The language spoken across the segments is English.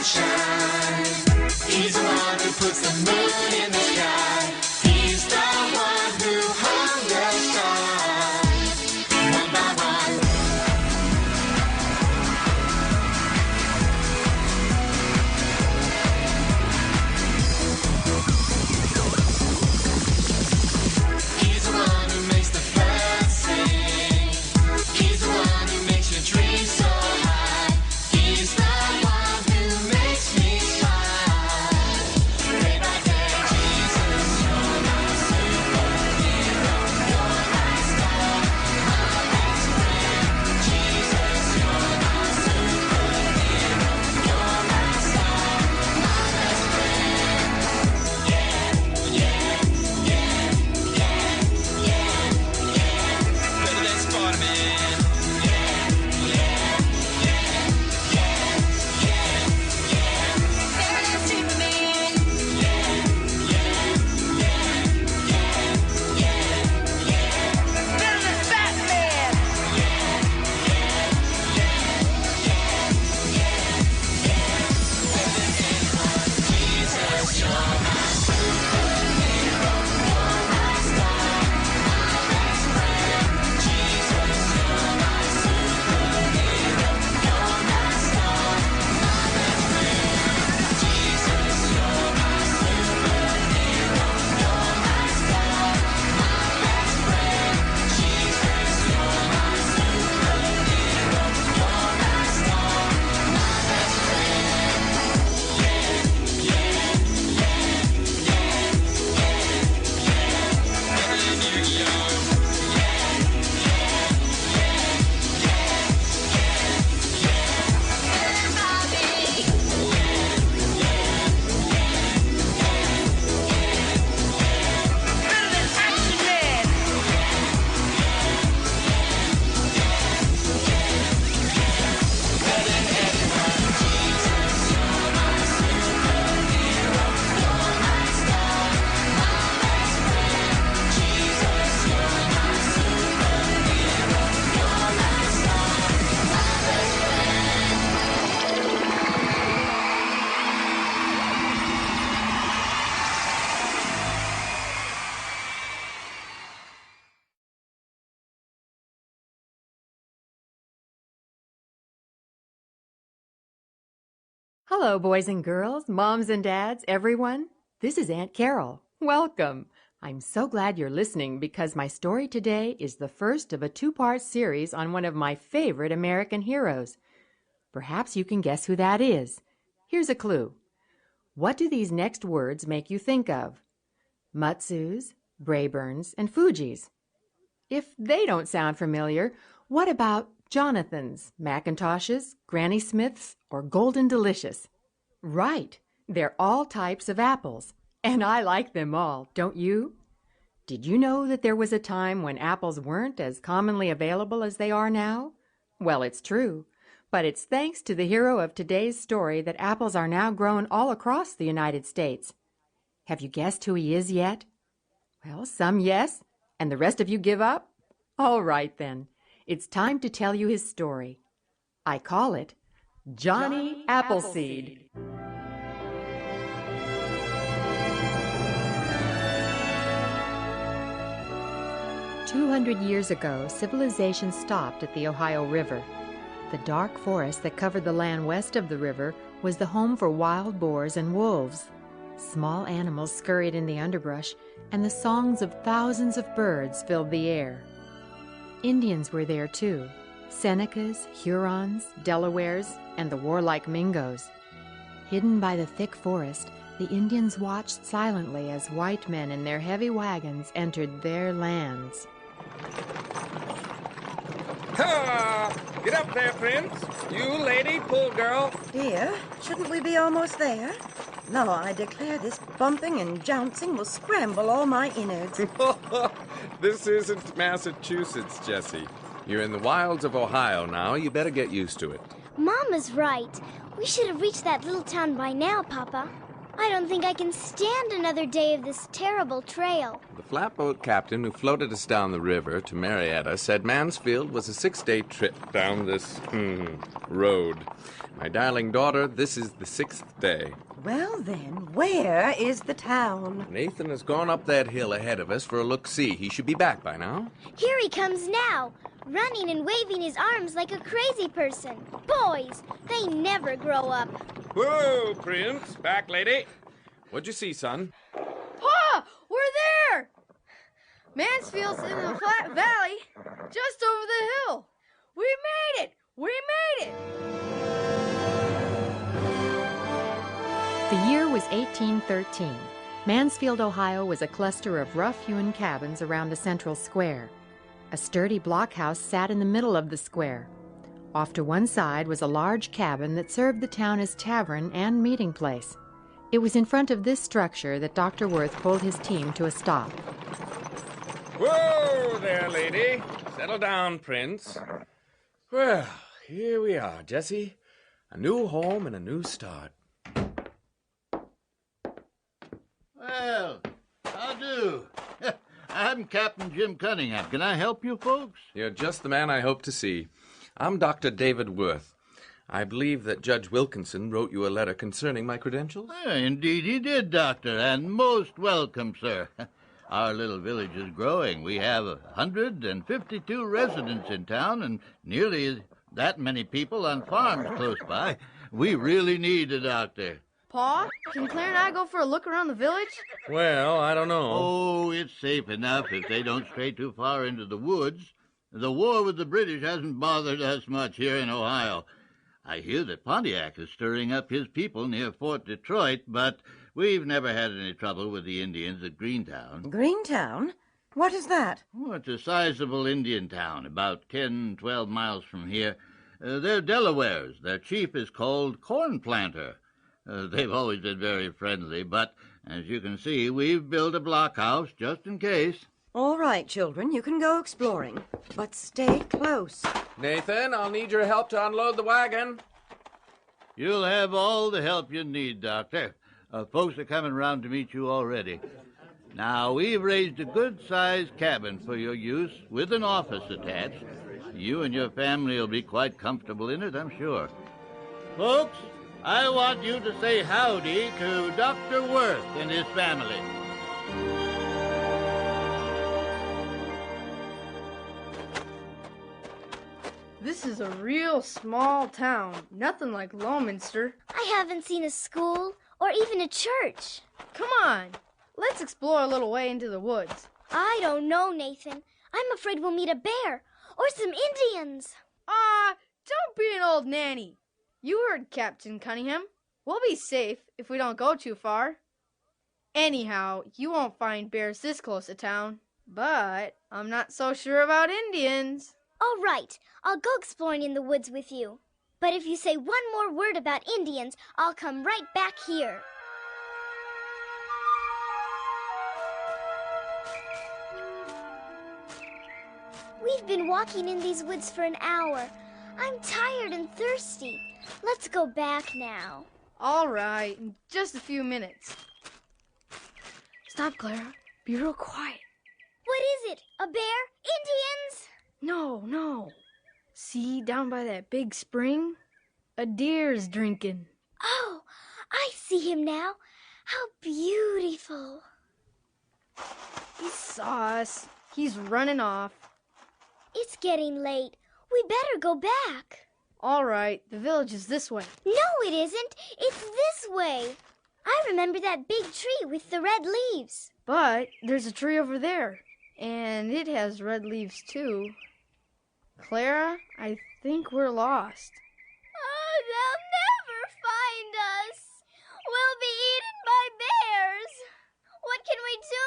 sunshine. He's the one who puts the moon in the sky. He's the one who hung the stars one by one. He's the one who makes the birds sing. He's the one who makes your dreams so high. He's the one who makes me smile. Day by day, Jesus, you're my superhero. You're my star, my best friend. Jesus, you're my superhero. You're my star, my best friend. Yeah, yeah, yeah, yeah, yeah, yeah. Better than Spider-Man. Yeah, yeah, yeah, yeah, yeah, yeah. Better than Superman. Yeah, yeah, yeah, yeah, yeah, yeah. Better than Batman. Yeah, yeah, yeah, yeah, yeah, yeah. Better than anyone. Jesus, you're my superhero. You're my star, my best friend. Jesus, you're my superhero. You're my star, my best friend. Jesus, you're my superhero. You're my star, my best friend. Jesus, you're my superhero. You're my star, my best friend. Yeah, yeah, yeah, yeah, yeah, yeah. Better than Yu-Gi-Oh! Yeah, yeah, yeah, yeah, yeah, yeah. Better than Bobby. Yeah, yeah, yeah, yeah, yeah, yeah. Better than Action Man. Better than anyone. Jesus, you're my superhero. You're my star, my best friend. Jesus, you're my superhero. You're my star, my best friend. 'Hello, boys and girls, moms and dads, everyone. This is Aunt Carol. Welcome. I'm so glad you're listening because my story today is the first of a two-part series on one of my favorite American heroes. Perhaps you can guess who that is. Here's a clue. What do these next words make you think of? Mutsus, Brayburns, and Fujis. If they don't sound familiar, what about Jonathans, Macintoshes, Granny Smiths, or Golden Delicious? Right, they're all types of apples, and I like them all, don't you? Did you know that there was a time when apples weren't as commonly available as they are now? Well, it's true, but it's thanks to the hero of today's story that apples are now grown all across the United States. Have you guessed who he is yet? Well, some yes, and the rest of you give up? All right, then. It's time to tell you his story. I call it Johnny Appleseed. 200 years ago, civilization stopped at the Ohio River. The dark forest that covered the land west of the river was the home for wild boars and wolves. Small animals scurried in the underbrush, and the songs of thousands of birds filled the air. Indians were there too, Senecas, Hurons, Delawares, and the warlike Mingos. Hidden by the thick forest, the Indians watched silently as white men in their heavy wagons entered their lands. Ha! Get up there, Prince. You lady, pull girl. Dear, shouldn't we be almost there? No, I declare this bumping and jouncing will scramble all my innards. This isn't Massachusetts, Jessie. You're in the wilds of Ohio now. You better get used to it. Mama's right. We should have reached that little town by now, Papa. I don't think I can stand another day of this terrible trail. The flatboat captain who floated us down the river to Marietta said Mansfield was a 6-day trip down this, road. My darling daughter, this is the 6th day. Well, then, where is the town? Nathan has gone up that hill ahead of us for a look-see. He should be back by now. Here he comes now, running and waving his arms like a crazy person. Boys, they never grow up. Whoa, Prince. Back, lady. What'd you see, son? Pa! We're there! Mansfield's in the flat valley, just over the hill. We made it! We made it! The year was 1813. Mansfield, Ohio was a cluster of rough-hewn cabins around a central square. A sturdy blockhouse sat in the middle of the square. Off to one side was a large cabin that served the town as tavern and meeting place. It was in front of this structure that Dr. Worth pulled his team to a stop. Whoa there, lady. Settle down, Prince. Well, here we are, Jesse. A new home and a new start. Well, how do? I'm Captain Jim Cunningham. Can I help you folks? You're just the man I hope to see. I'm Dr. David Worth. I believe that Judge Wilkinson wrote you a letter concerning my credentials. Indeed he did, Doctor, and most welcome, sir. Our little village is growing. We have 152 residents in town and nearly that many people on farms close by. We really need a doctor. Pa, can Claire and I go for a look around the village? Well, I don't know. Oh, it's safe enough if they don't stray too far into the woods. The war with the British hasn't bothered us much here in Ohio. I hear that Pontiac is stirring up his people near Fort Detroit, but we've never had any trouble with the Indians at Greentown. Greentown? What is that? Oh, it's a sizable Indian town, about 10-12 miles from here. They're Delawares. Their chief is called Corn Planter. They've always been very friendly, but as you can see, we've built a blockhouse just in case. All right, children, you can go exploring, but stay close. Nathan, I'll need your help to unload the wagon. You'll have all the help you need, Doctor. Folks are coming round to meet you already. Now, we've raised a good-sized cabin for your use with an office attached. You and your family will be quite comfortable in it, I'm sure. Folks, I want you to say howdy to Dr. Worth and his family. This is a real small town. Nothing like Lowminster. I haven't seen a school or even a church. Come on, let's explore a little way into the woods. I don't know, Nathan. I'm afraid we'll meet a bear or some Indians. Don't be an old nanny. You heard Captain Cunningham. We'll be safe if we don't go too far. Anyhow, you won't find bears this close to town. But I'm not so sure about Indians. All right, I'll go exploring in the woods with you. But if you say one more word about Indians, I'll come right back here. We've been walking in these woods for an hour. I'm tired and thirsty. Let's go back now. All right, in just a few minutes. Stop, Clara. Be real quiet. What is it? A bear? Indians? No. See, down by that big spring? A deer's drinking. Oh, I see him now. How beautiful. He saw us. He's running off. It's getting late. We better go back. All right, the village is this way. No, it isn't. It's this way. I remember that big tree with the red leaves. But there's a tree over there, and it has red leaves too. Clara, I think we're lost. Oh, they'll never find us. We'll be eaten by bears. What can we do,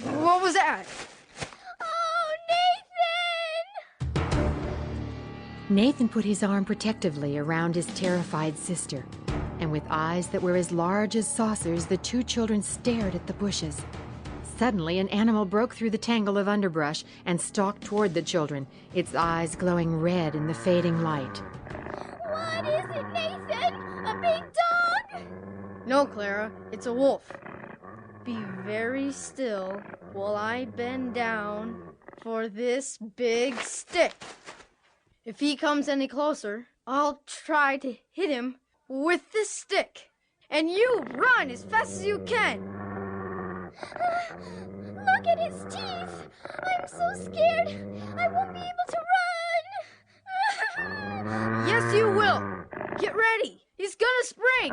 Nathan? What was that? Oh, Nathan! Nathan put his arm protectively around his terrified sister, and with eyes that were as large as saucers, the two children stared at the bushes. Suddenly, an animal broke through the tangle of underbrush and stalked toward the children, its eyes glowing red in the fading light. Why it, Nathan? A big dog? No, Clara, it's a wolf. Be very still while I bend down for this big stick. If he comes any closer, I'll try to hit him with this stick. And you run as fast as you can. Look at his teeth. I'm so scared. I won't be able to run. Yes, you will. Get ready. He's gonna spring.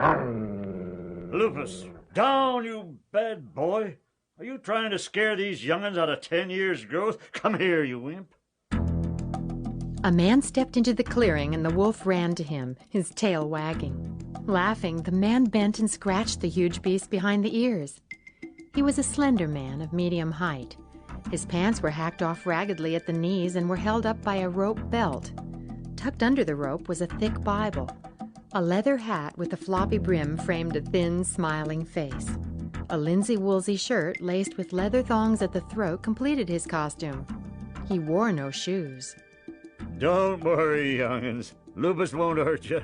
Lupus, down, you bad boy. Are you trying to scare these young'uns out of 10 years' growth? Come here, you imp. A man stepped into the clearing and the wolf ran to him, his tail wagging. Laughing, the man bent and scratched the huge beast behind the ears. He was a slender man of medium height. His pants were hacked off raggedly at the knees and were held up by a rope belt. Tucked under the rope was a thick Bible. A leather hat with a floppy brim framed a thin, smiling face. A linsey-woolsey shirt laced with leather thongs at the throat completed his costume. He wore no shoes. Don't worry, young'uns. Lupus won't hurt you.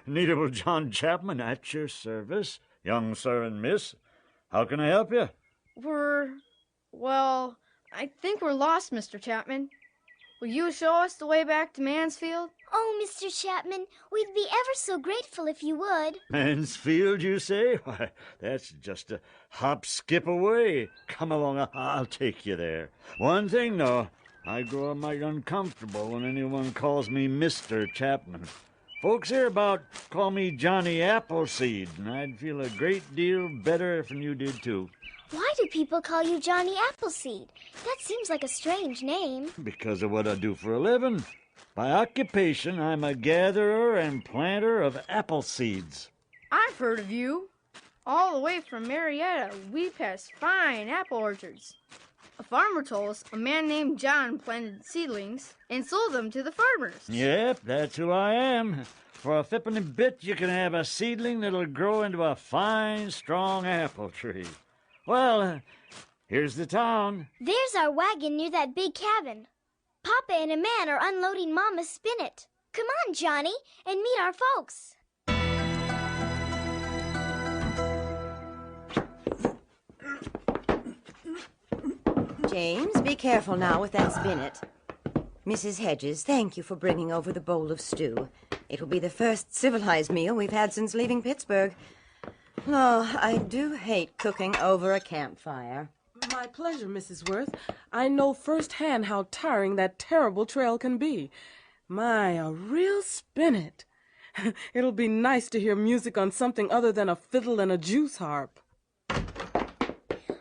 Neither will John Chapman at your service. Young sir and miss, how can I help you? I think we're lost, Mr. Chapman. Will you show us the way back to Mansfield? Oh, Mr. Chapman, we'd be ever so grateful if you would. Mansfield, you say? Why, that's just a hop, skip away. Come along, I'll take you there. One thing, though, I grow a mite uncomfortable when anyone calls me Mr. Chapman. Folks hereabout call me Johnny Appleseed, and I'd feel a great deal better if you did, too. Why do people call you Johnny Appleseed? That seems like a strange name. Because of what I do for a living. By occupation, I'm a gatherer and planter of apple seeds. I've heard of you. All the way from Marietta, we pass fine apple orchards. A farmer told us a man named John planted seedlings and sold them to the farmers. Yep, that's who I am. For a fippenny bit, you can have a seedling that'll grow into a fine, strong apple tree. Well, here's the town. There's our wagon near that big cabin. Papa and a man are unloading Mama's spinet. Come on, Johnny, and meet our folks. James, be careful now with that spinet. Mrs. Hedges, thank you for bringing over the bowl of stew. It will be the first civilized meal we've had since leaving Pittsburgh. Oh, I do hate cooking over a campfire. My pleasure, Mrs. Worth. I know firsthand how tiring that terrible trail can be. My, a real spinet. It'll be nice to hear music on something other than a fiddle and a juice harp.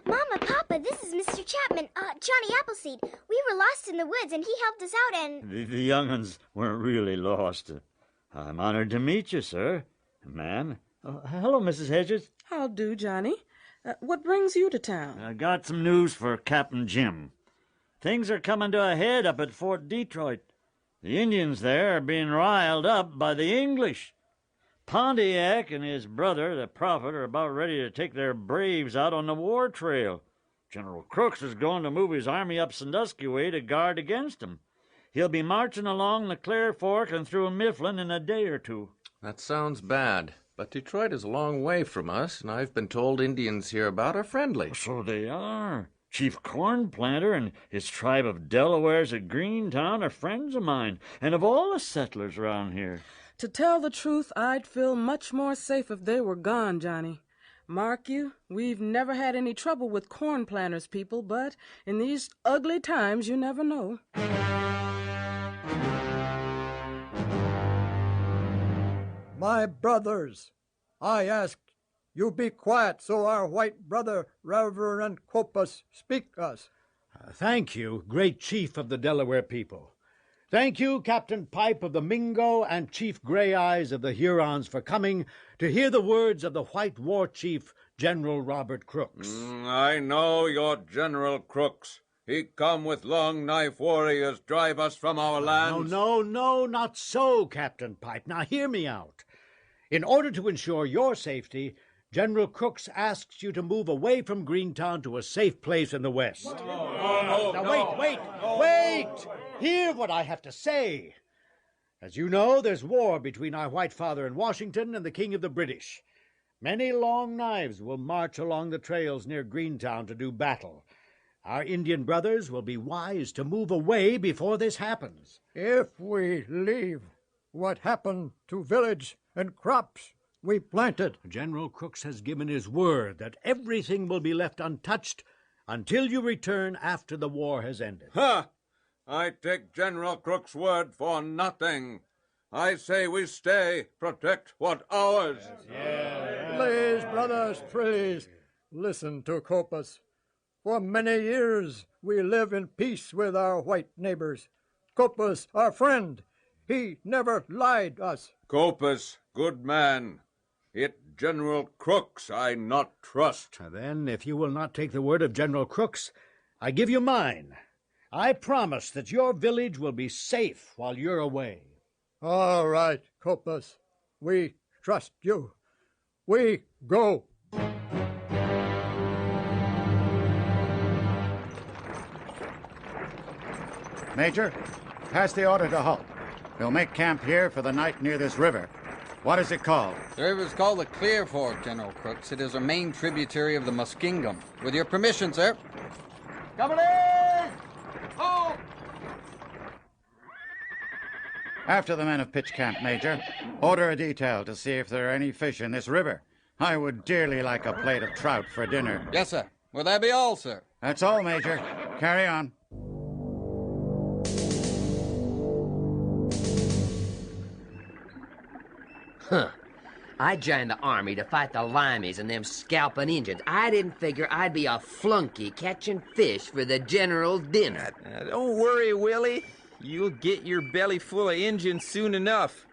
Mama, Papa, this is Mr. Chapman, Johnny Appleseed. We were lost in the woods, and he helped us out and... The young'uns weren't really lost. I'm honored to meet you, sir. Ma'am. Hello, Mrs. Hedges. How do, Johnny? What brings you to town? I got some news for Captain Jim. Things are coming to a head up at Fort Detroit. The Indians there are being riled up by the English. Pontiac and his brother, the Prophet, are about ready to take their braves out on the war trail. General Crooks is going to move his army up Sandusky way to guard against them. He'll be marching along the Clear Fork and through Mifflin in a day or two. That sounds bad. But Detroit is a long way from us, and I've been told Indians hereabout are friendly. So they are. Chief Corn Planter and his tribe of Delawares at Greentown are friends of mine, and of all the settlers around here. To tell the truth, I'd feel much more safe if they were gone, Johnny. Mark you, we've never had any trouble with corn planters people, but in these ugly times, you never know. My brothers, I ask you be quiet so our white brother, Reverend Copus, speak us. Thank you, great chief of the Delaware people. Thank you, Captain Pipe of the Mingo and Chief Gray Eyes of the Hurons for coming to hear the words of the white war chief, General Robert Crooks. I know your General Crooks. He come with long knife warriors drive us from our land. No, not so, Captain Pipe. Now hear me out. In order to ensure your safety, General Crooks asks you to move away from Greentown to a safe place in the west. Now wait! Hear what I have to say. As you know, there's war between our white father in Washington and the King of the British. Many long knives will march along the trails near Greentown to do battle. Our Indian brothers will be wise to move away before this happens. If we leave, what happened to village and crops we planted? General Crooks has given his word that everything will be left untouched until you return after the war has ended. Ha! I take General Crook's word for nothing. I say we stay, protect what ours. Please, brothers, please, listen to Copas. For many years we live in peace with our white neighbors. Copas, our friend, he never lied us. Copas, good man. It General Crooks I not trust. Then, if you will not take the word of General Crooks, I give you mine. I promise that your village will be safe while you're away. All right, Copas, we trust you. We go. Major, pass the order to halt. We'll make camp here for the night near this river. What is it called? The river is called the Clear Fork, General Crooks. It is a main tributary of the Muskingum. With your permission, sir. Company! Oh! After the men have pitched camp, Major, order a detail to see if there are any fish in this river. I would dearly like a plate of trout for dinner. Yes, sir. Will that be all, sir? That's all, Major. Carry on. Huh. I joined the army to fight the limeys and them scalping Injuns. I didn't figure I'd be a flunky catching fish for the general's dinner. Don't worry, Willie. You'll get your belly full of Injuns soon enough.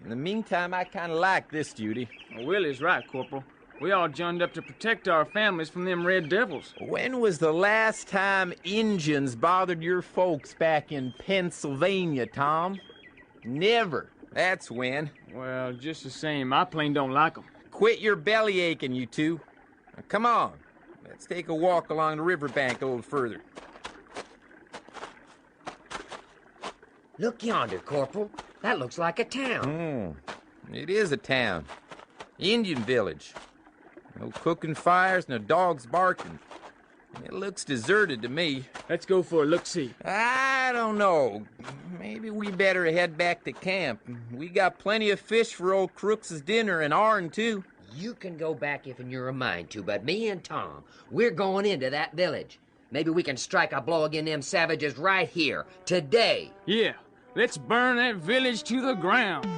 In the meantime, I kind of like this duty. Well, Willie's right, Corporal. We all joined up to protect our families from them red devils. When was the last time Injuns bothered your folks back in Pennsylvania, Tom? Never. That's when. Well, just the same, I plain don't like them. Quit your belly aching, you two. Now, come on. Let's take a walk along the riverbank a little further. Look yonder, Corporal. That looks like a town. It is a town. Indian village. No cooking fires, no dogs barking. It looks deserted to me. Let's go for a look-see. I don't know. Maybe we better head back to camp. We got plenty of fish for old Crooks's dinner and ourn, too. You can go back if you're a mind to, but me and Tom, we're going into that village. Maybe we can strike a blow against them savages right here, today. Yeah, let's burn that village to the ground.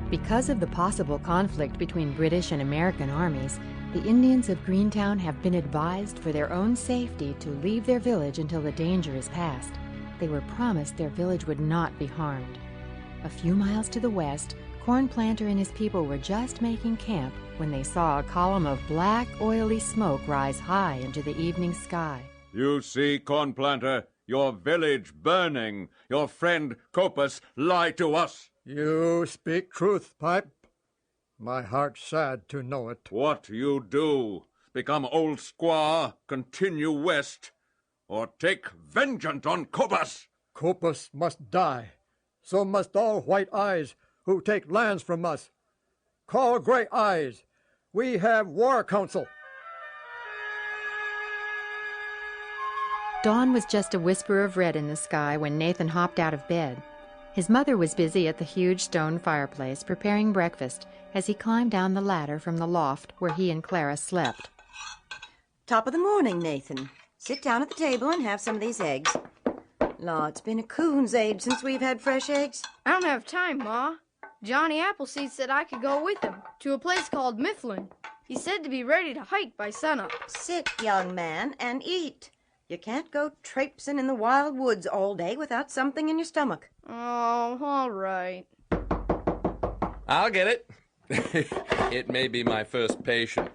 Because of the possible conflict between British and American armies, the Indians of Greentown have been advised for their own safety to leave their village until the danger is past. They were promised their village would not be harmed. A few miles to the west, Corn Planter and his people were just making camp when they saw a column of black, oily smoke rise high into the evening sky. You see, Corn Planter, your village burning. Your friend Copas lied to us. You speak truth, Pipe. My heart's sad to know it. What you do? Become old squaw, continue west, or take vengeance on Copas? Copas must die. So must all white eyes who take lands from us. Call Gray Eyes. We have war council. Dawn was just a whisper of red in the sky when Nathan hopped out of bed. His mother was busy at the huge stone fireplace preparing breakfast as he climbed down the ladder from the loft where he and Clara slept. Top of the morning, Nathan. Sit down at the table and have some of these eggs. Law, it's been a coon's age since we've had fresh eggs. I don't have time, Ma. Johnny Appleseed said I could go with him to a place called Mifflin. He said to be ready to hike by sunup. Sit, young man, and eat. You can't go traipsing in the wild woods all day without something in your stomach. Oh, all right. I'll get it. It may be my first patient.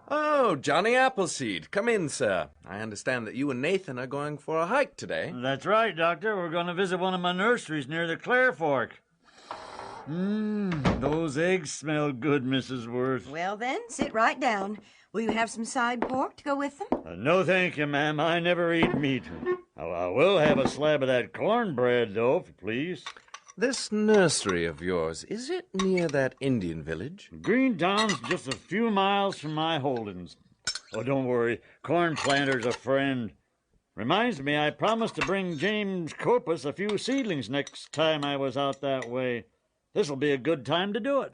Oh, Oh, Johnny Appleseed. Come in, sir. I understand that you and Nathan are going for a hike today. That's right, Doctor. We're going to visit one of my nurseries near the Clare Fork. Those eggs smell good, Mrs. Worth. Well, then, sit right down. Will you have some side pork to go with them? No, thank you, ma'am. I never eat meat. I will have a slab of that cornbread, though, if you please. This nursery of yours, is it near that Indian village? Greentown's just a few miles from my holdings. Oh, don't worry. Corn Planter's a friend. Reminds me, I promised to bring James Corpus a few seedlings next time I was out that way. This'll be a good time to do it.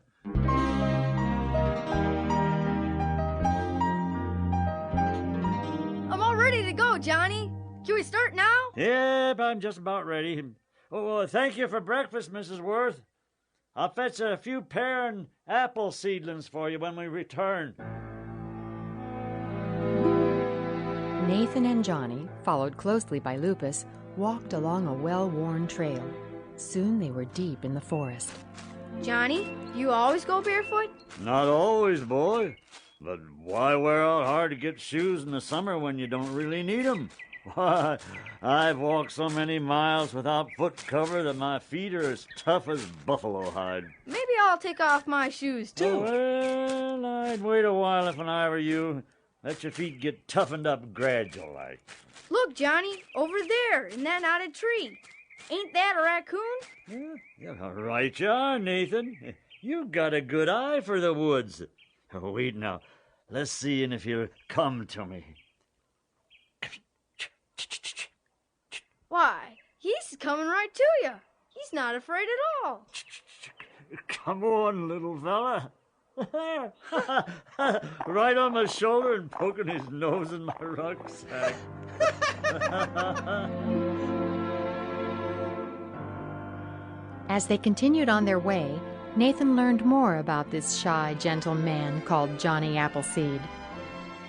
I'm all ready to go, Johnny. Can we start now? Yep, I'm just about ready. Oh, well, thank you for breakfast, Mrs. Worth. I'll fetch a few pear and apple seedlings for you when we return. Nathan and Johnny, followed closely by Lupus, walked along a well-worn trail. Soon they were deep in the forest. Johnny, you always go barefoot? Not always, boy. But why wear out hard to get shoes in the summer when you don't really need them? Why, I've walked so many miles without foot cover that my feet are as tough as buffalo hide. Maybe I'll take off my shoes, too. Well, I'd wait a while if I were you. Let your feet get toughened up gradual like. Look, Johnny, over there in that knotted tree. Ain't that a raccoon? Yeah, right you are, Nathan. You've got a good eye for the woods. Wait now. Let's see if he'll come to me. Why, he's coming right to you. He's not afraid at all. Come on, little fella. Right on my shoulder and poking his nose in my rucksack. As they continued on their way, Nathan learned more about this shy, gentle man called Johnny Appleseed.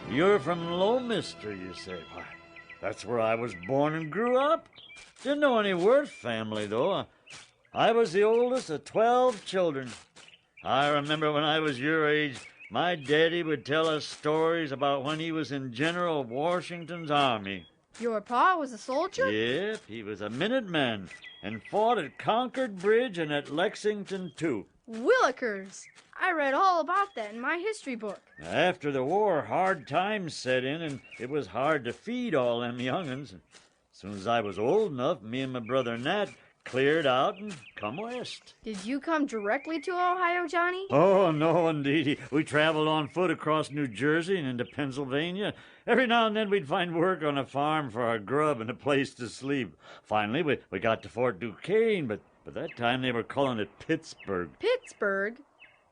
You're from Lowmister, you say? Why, that's where I was born and grew up. Didn't know any Worth family, though. I was the oldest of 12 children. I remember when I was your age, my daddy would tell us stories about when he was in General Washington's army. Your pa was a soldier? Yep, he was a Minuteman and fought at Concord Bridge and at Lexington, too. Willikers! I read all about that in my history book. After the war, hard times set in, and it was hard to feed all them young'uns. As soon as I was old enough, me and my brother Nat cleared out and come west. Did you come directly to Ohio, Johnny? Oh, no, indeed. We traveled on foot across New Jersey and into Pennsylvania. Every now and then we'd find work on a farm for our grub and a place to sleep. Finally, we got to Fort Duquesne, but that time they were calling it Pittsburgh. Pittsburgh?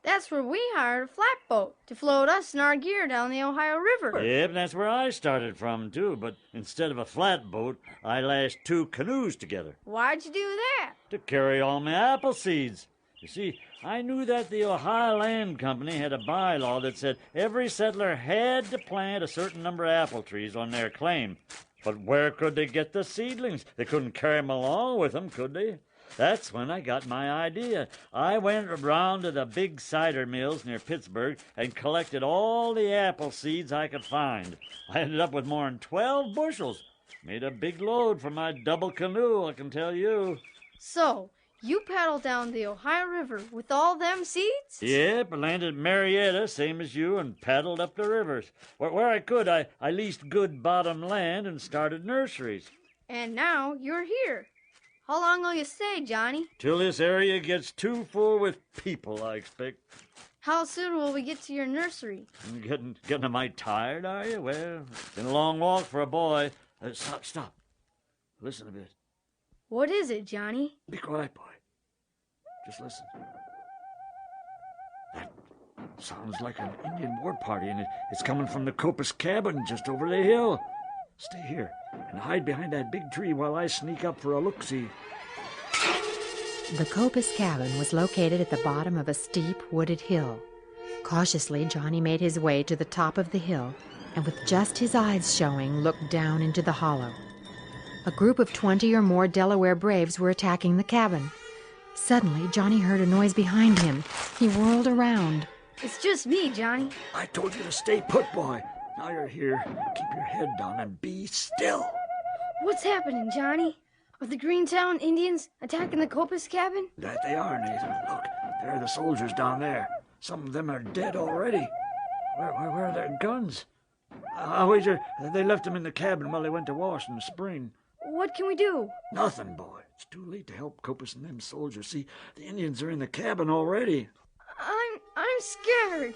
That's where we hired a flatboat to float us and our gear down the Ohio River. Yep, that's where I started from, too. But instead of a flatboat, I lashed 2 canoes together. Why'd you do that? To carry all my apple seeds. You see, I knew that the Ohio Land Company had a bylaw that said every settler had to plant a certain number of apple trees on their claim. But where could they get the seedlings? They couldn't carry them along with them, could they? That's when I got my idea. I went around to the big cider mills near Pittsburgh and collected all the apple seeds I could find. I ended up with more than 12 bushels. Made a big load for my double canoe, I can tell you. So, you paddled down the Ohio River with all them seeds? Yep, I landed at Marietta, same as you, and paddled up the rivers. Where I could, I leased good bottom land and started nurseries. And now you're here. How long will you stay, Johnny? Till this area gets too full with people, I expect. How soon will we get to your nursery? Getting a mite tired, are you? Well, it's been a long walk for a boy. Stop. Listen a bit. What is it, Johnny? Be quiet, boy. Just listen. That sounds like an Indian war party, and it's coming from the Copus cabin just over the hill. Stay here and hide behind that big tree while I sneak up for a look-see. The Copus cabin was located at the bottom of a steep, wooded hill. Cautiously, Johnny made his way to the top of the hill, and with just his eyes showing, looked down into the hollow. A group of 20 or more Delaware braves were attacking the cabin. Suddenly, Johnny heard a noise behind him. He whirled around. It's just me, Johnny. I told you to stay put, boy. Now you're here. Keep your head down and be still. What's happening, Johnny? Are the Greentown Indians attacking the Copus cabin? That they are, Nathan. Look, there are the soldiers down there. Some of them are dead already. Where are their guns? I'll wager they left them in the cabin while they went to wash in the spring. What can we do? Nothing, boy. It's too late to help Copus and them soldiers. See, the Indians are in the cabin already. I'm scared.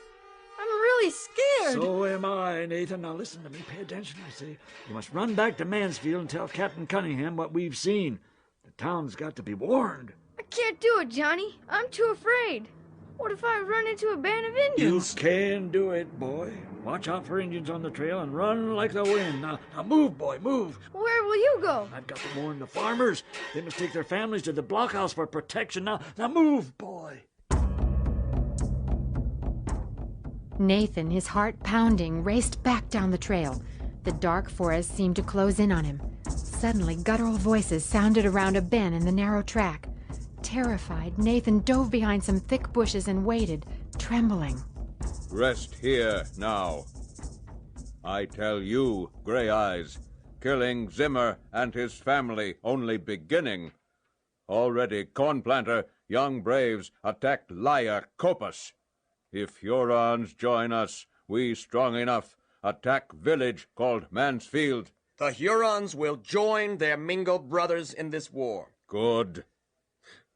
I'm really scared. So am I, Nathan. Now listen to me. Pay attention, I say. You must run back to Mansfield and tell Captain Cunningham what we've seen. The town's got to be warned. I can't do it, Johnny. I'm too afraid. What if I run into a band of Indians? You can do it, boy. Watch out for Indians on the trail and run like the wind. Now move, boy, move. Where will you go? I've got to warn the farmers. They must take their families to the blockhouse for protection. Now move, boy. Nathan, his heart pounding, raced back down the trail. The dark forest seemed to close in on him. Suddenly, guttural voices sounded around a bend in the narrow track. Terrified, Nathan dove behind some thick bushes and waited, trembling. Rest here now. I tell you, Gray Eyes, killing Zimmer and his family only beginning. Already Cornplanter, young braves, attacked liar Copus. If Hurons join us, we strong enough attack village called Mansfield. The Hurons will join their Mingo brothers in this war. Good.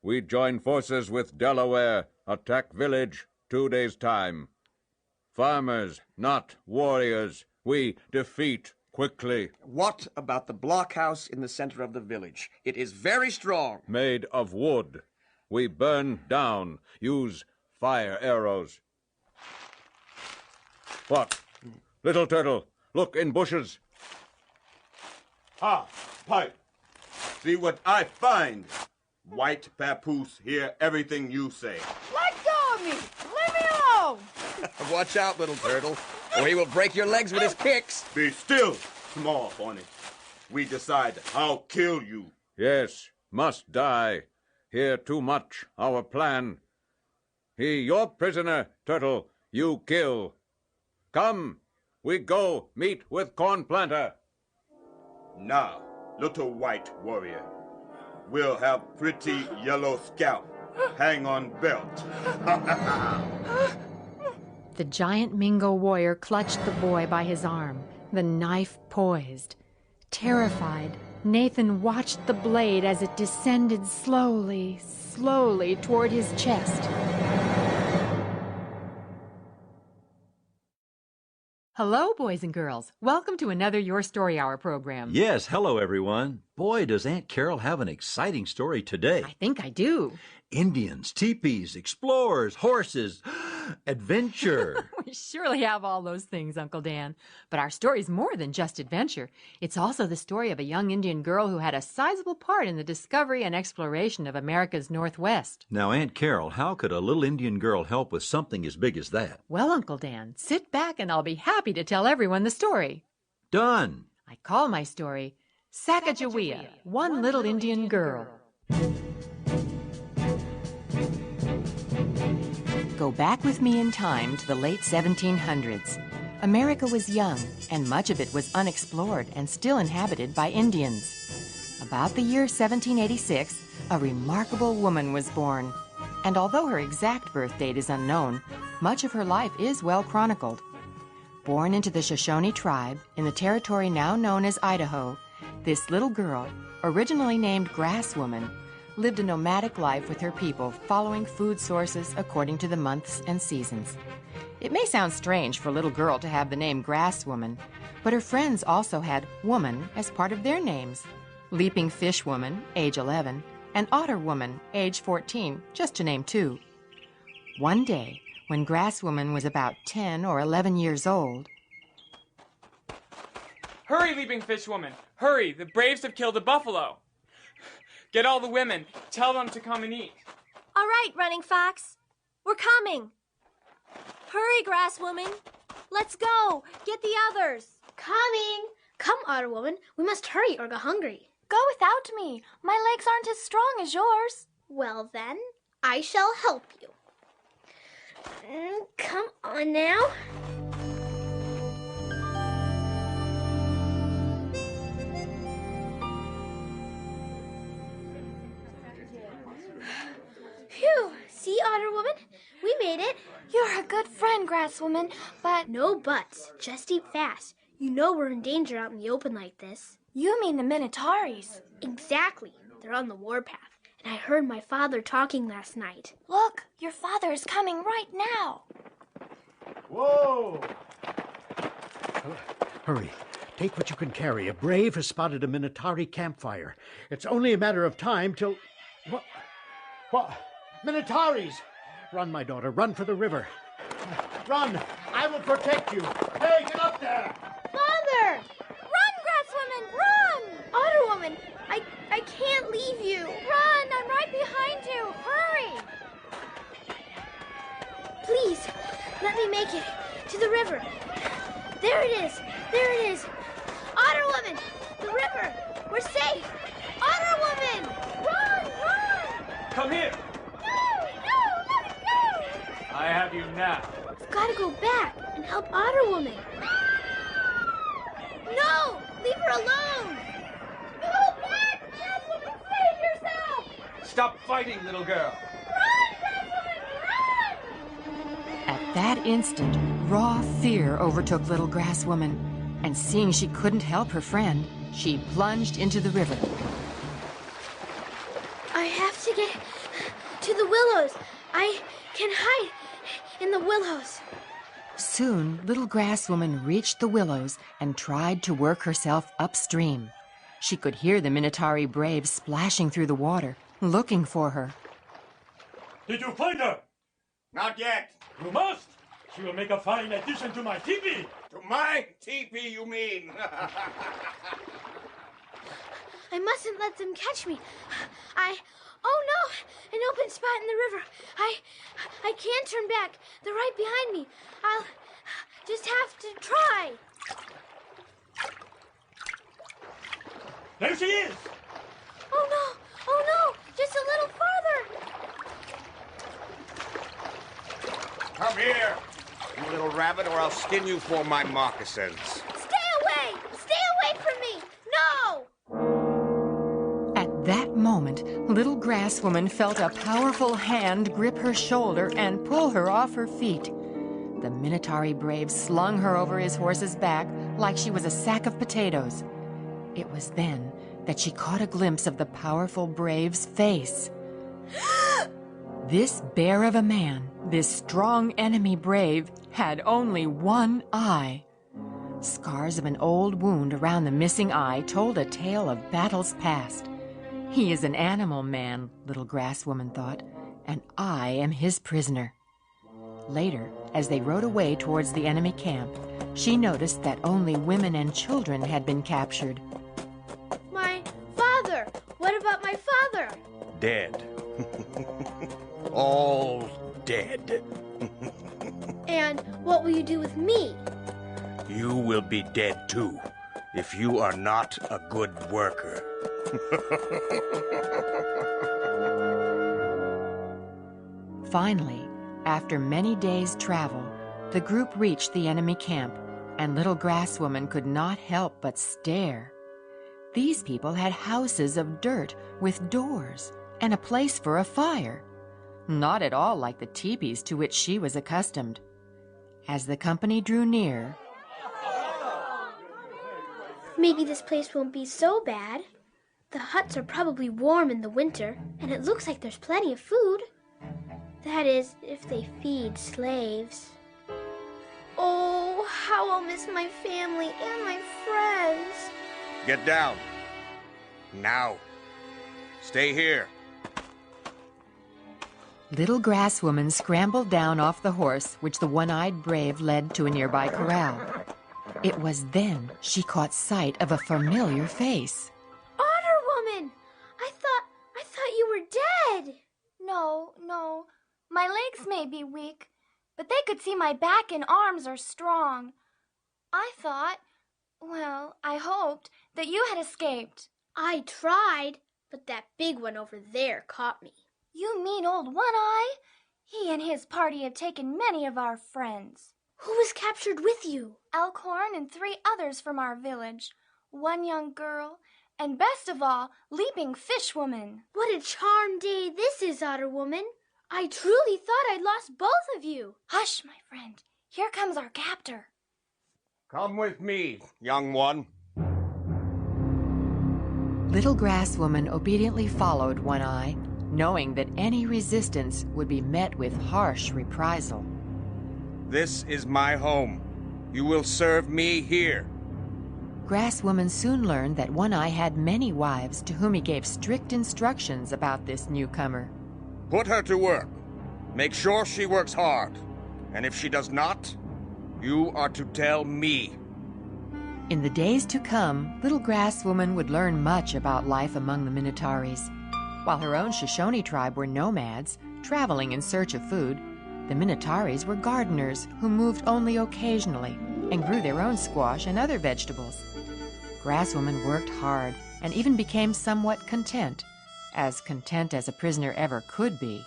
We join forces with Delaware, attack village 2 days' time. Farmers, not warriors, we defeat quickly. What about the blockhouse in the center of the village? It is very strong. Made of wood. We burn down, use fire arrows. What? Little Turtle, look in bushes. Ha, Pipe. See what I find. White Papoose hear everything you say. Let go of me! Leave me alone! Watch out, little turtle, or he will break your legs with his kicks. Be still, small pony. We decide I'll kill you. Yes, must die. Hear too much, our plan. He your prisoner, Turtle, you kill. Come, we go meet with Cornplanter. Now, little white warrior, we'll have pretty yellow scalp. Hang on belt. The giant Mingo warrior clutched the boy by his arm, the knife poised. Terrified, Nathan watched the blade as it descended slowly, slowly toward his chest. Hello, boys and girls. Welcome to another Your Story Hour program. Yes, hello, everyone. Boy, does Aunt Carol have an exciting story today. I think I do. Indians, teepees, explorers, horses, adventure. We surely have all those things, Uncle Dan. But our story's more than just adventure. It's also the story of a young Indian girl who had a sizable part in the discovery and exploration of America's Northwest. Now, Aunt Carol, how could a little Indian girl help with something as big as that? Well, Uncle Dan, sit back and I'll be happy to tell everyone the story. Done. I call my story Sacagawea, One Little Indian Girl. Go back with me in time to the late 1700s. America was young, and much of it was unexplored and still inhabited by Indians. About the year 1786, a remarkable woman was born. And although her exact birth date is unknown, much of her life is well chronicled. Born into the Shoshone tribe in the territory now known as Idaho, this little girl, originally named Grass Woman, lived a nomadic life with her people, following food sources according to the months and seasons. It may sound strange for a little girl to have the name Grass Woman, but her friends also had Woman as part of their names. Leaping Fish Woman, age 11, and Otter Woman, age 14, just to name two. One day, when Grass Woman was about 10 or 11 years old... Hurry, Leaping Fish Woman! Hurry! The braves have killed a buffalo! Get all the women. Tell them to come and eat. All right, Running Fox. We're coming. Hurry, Grass Woman. Let's go. Get the others. Coming. Come, Otter Woman. We must hurry or go hungry. Go without me. My legs aren't as strong as yours. Well, then, I shall help you. Come on now. Grass Woman, but... No buts. Just eat fast. You know we're in danger out in the open like this. You mean the Minotauries? Exactly. They're on the warpath. And I heard my father talking last night. Look, your father is coming right now. Whoa! Hurry. Take what you can carry. A brave has spotted a Minotauri campfire. It's only a matter of time till... What? Minotauries! Run, my daughter. Run for the river. Run! I will protect you. Hey, get up there! Father! Run, Grass Woman, run! Otter Woman, I can't leave you. Run, I'm right behind you. Hurry! Please, let me make it to the river. There it is. There it is. Otter Woman, the river. We're safe. Otter Woman, run, run! Come here. No, let me go! I have you now. We've got to go back and help Otter Woman. No, leave her alone. Go back, Grass Woman, save yourself! Stop fighting, little girl. Run, Grass Woman, run! At that instant, raw fear overtook little Grass Woman, and seeing she couldn't help her friend, she plunged into the river. I have to get to the willows. I can hide in the willows. Soon, little Grass Woman reached the willows and tried to work herself upstream. She could hear the Minotauri braves splashing through the water, looking for her. Did you find her? Not yet. You must. She will make a fine addition to my teepee. To my teepee, you mean? I mustn't let them catch me. Oh no, an open spot in the river. I can't turn back. They're right behind me. I'll just have to try. There she is. Oh no, just a little farther. Come here, you little rabbit, or I'll skin you for my moccasins. Stay away from me. No! At that moment, little Grass Woman felt a powerful hand grip her shoulder and pull her off her feet. The Minotauri brave slung her over his horse's back like she was a sack of potatoes. It was then that she caught a glimpse of the powerful brave's face. This bear of a man, this strong enemy brave, had only one eye. Scars of an old wound around the missing eye told a tale of battles past. He is an animal man, little Grass Woman thought, and I am his prisoner. Later, as they rode away towards the enemy camp, she noticed that only women and children had been captured. My father! What about my father? Dead. All dead. And what will you do with me? You will be dead too, if you are not a good worker. Finally, after many days' travel, the group reached the enemy camp, and little Grass Woman could not help but stare. These people had houses of dirt with doors and a place for a fire, not at all like the teepees to which she was accustomed. As the company drew near, maybe this place won't be so bad. The huts are probably warm in the winter, and it looks like there's plenty of food. That is, if they feed slaves. Oh, how I'll miss my family and my friends. Get down. Now. Stay here. little Grass Woman scrambled down off the horse which the one-eyed brave led to a nearby corral. It was then she caught sight of a familiar face. Otter Woman! I thought you were dead. No. My legs may be weak, but they could see my back and arms are strong. I hoped that you had escaped. I tried, but that big one over there caught me. You mean old One-Eye? He and his party have taken many of our friends. Who was captured with you? Elkhorn and 3 others from our village. 1 young girl, and best of all, Leaping Fish Woman. What a charmed day this is, Otter Woman. I truly thought I'd lost both of you. Hush, my friend. Here comes our captor. Come with me, young one. Little Grass Woman obediently followed One Eye, knowing that any resistance would be met with harsh reprisal. This is my home. You will serve me here. Grass Woman soon learned that One Eye had many wives to whom he gave strict instructions about this newcomer. Put her to work. Make sure she works hard. And if she does not, you are to tell me. In the days to come, Little Grass Woman would learn much about life among the Minataris. While her own Shoshone tribe were nomads, traveling in search of food, the Minataris were gardeners who moved only occasionally and grew their own squash and other vegetables. Grass Woman worked hard and even became somewhat content as a prisoner ever could be.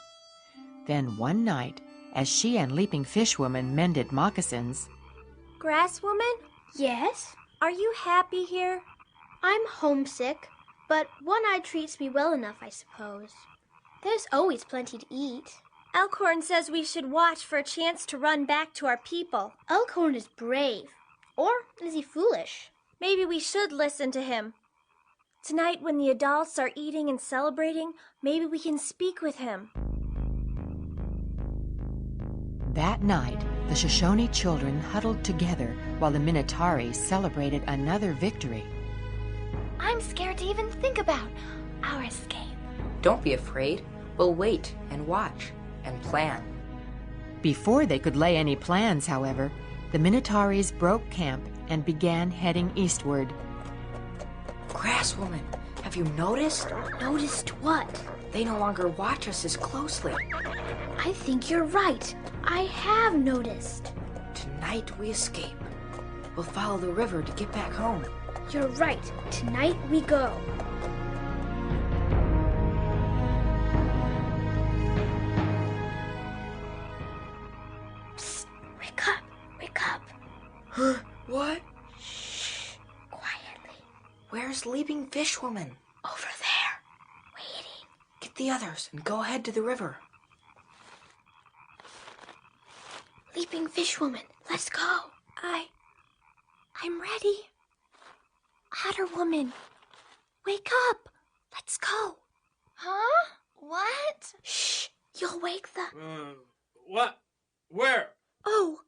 Then one night, as she and Leaping Fish Woman mended moccasins, Grass Woman? Yes? Are you happy here? I'm homesick, but One Eye treats me well enough, I suppose. There's always plenty to eat. Elkhorn says we should watch for a chance to run back to our people. Elkhorn is brave. Or is he foolish? Maybe we should listen to him. Tonight, when the adults are eating and celebrating, maybe we can speak with him. That night, the Shoshone children huddled together while the Minatari celebrated another victory. I'm scared to even think about our escape. Don't be afraid. We'll wait and watch and plan. Before they could lay any plans, however, the Minataris broke camp and began heading eastward. Grass Woman, have you noticed? Noticed what? They no longer watch us as closely. I think you're right. I have noticed. Tonight we escape. We'll follow the river to get back home. You're right. Tonight we go. Psst! Wake up! Wake up! What? Shh! Quietly. Where's Leaping Fish Woman? Over there. Waiting. Get the others and go ahead to the river. Leaping Fish Woman, let's go. I'm ready. Otter Woman, wake up. Let's go. Huh? What? Shh! You'll wake the... What? Where? Oh,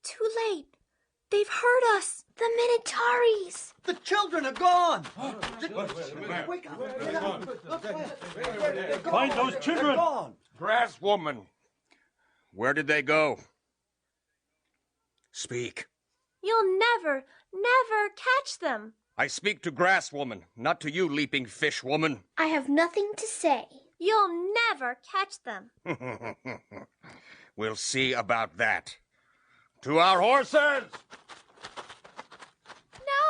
too late. They've heard us. The Minataris. The children are gone. Wake up. Find those children. Grass Woman, where did they go? Speak. You'll never catch them. I speak to Grass Woman, not to you, Leaping Fish Woman. I have nothing to say. You'll never catch them. We'll see about that. To our horses! Now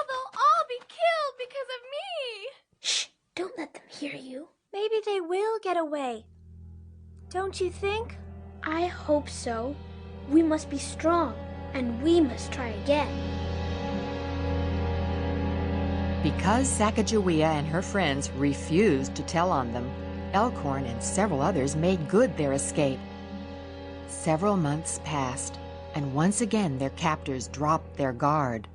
they'll all be killed because of me. Shh! Don't let them hear you. Maybe they will get away. Don't you think? I hope so. We must be strong, and we must try again. Because Sacagawea and her friends refused to tell on them, Elkhorn and several others made good their escape. Several months passed, and once again their captors dropped their guard.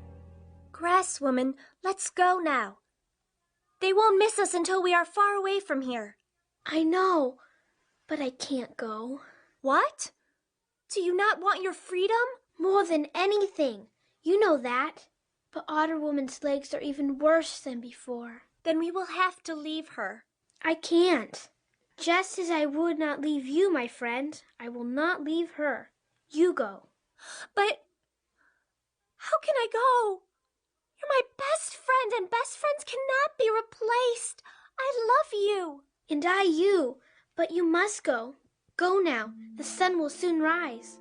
Grass Woman, let's go now. They won't miss us until we are far away from here. I know, but I can't go. What? Do you not want your freedom? More than anything. You know that. But Otter Woman's legs are even worse than before. Then we will have to leave her. I can't. Just as I would not leave you, my friend, I will not leave her. You go. But how can I go? You're my best friend, and best friends cannot be replaced. I love you. And I you. But you must go. Go now. The sun will soon rise.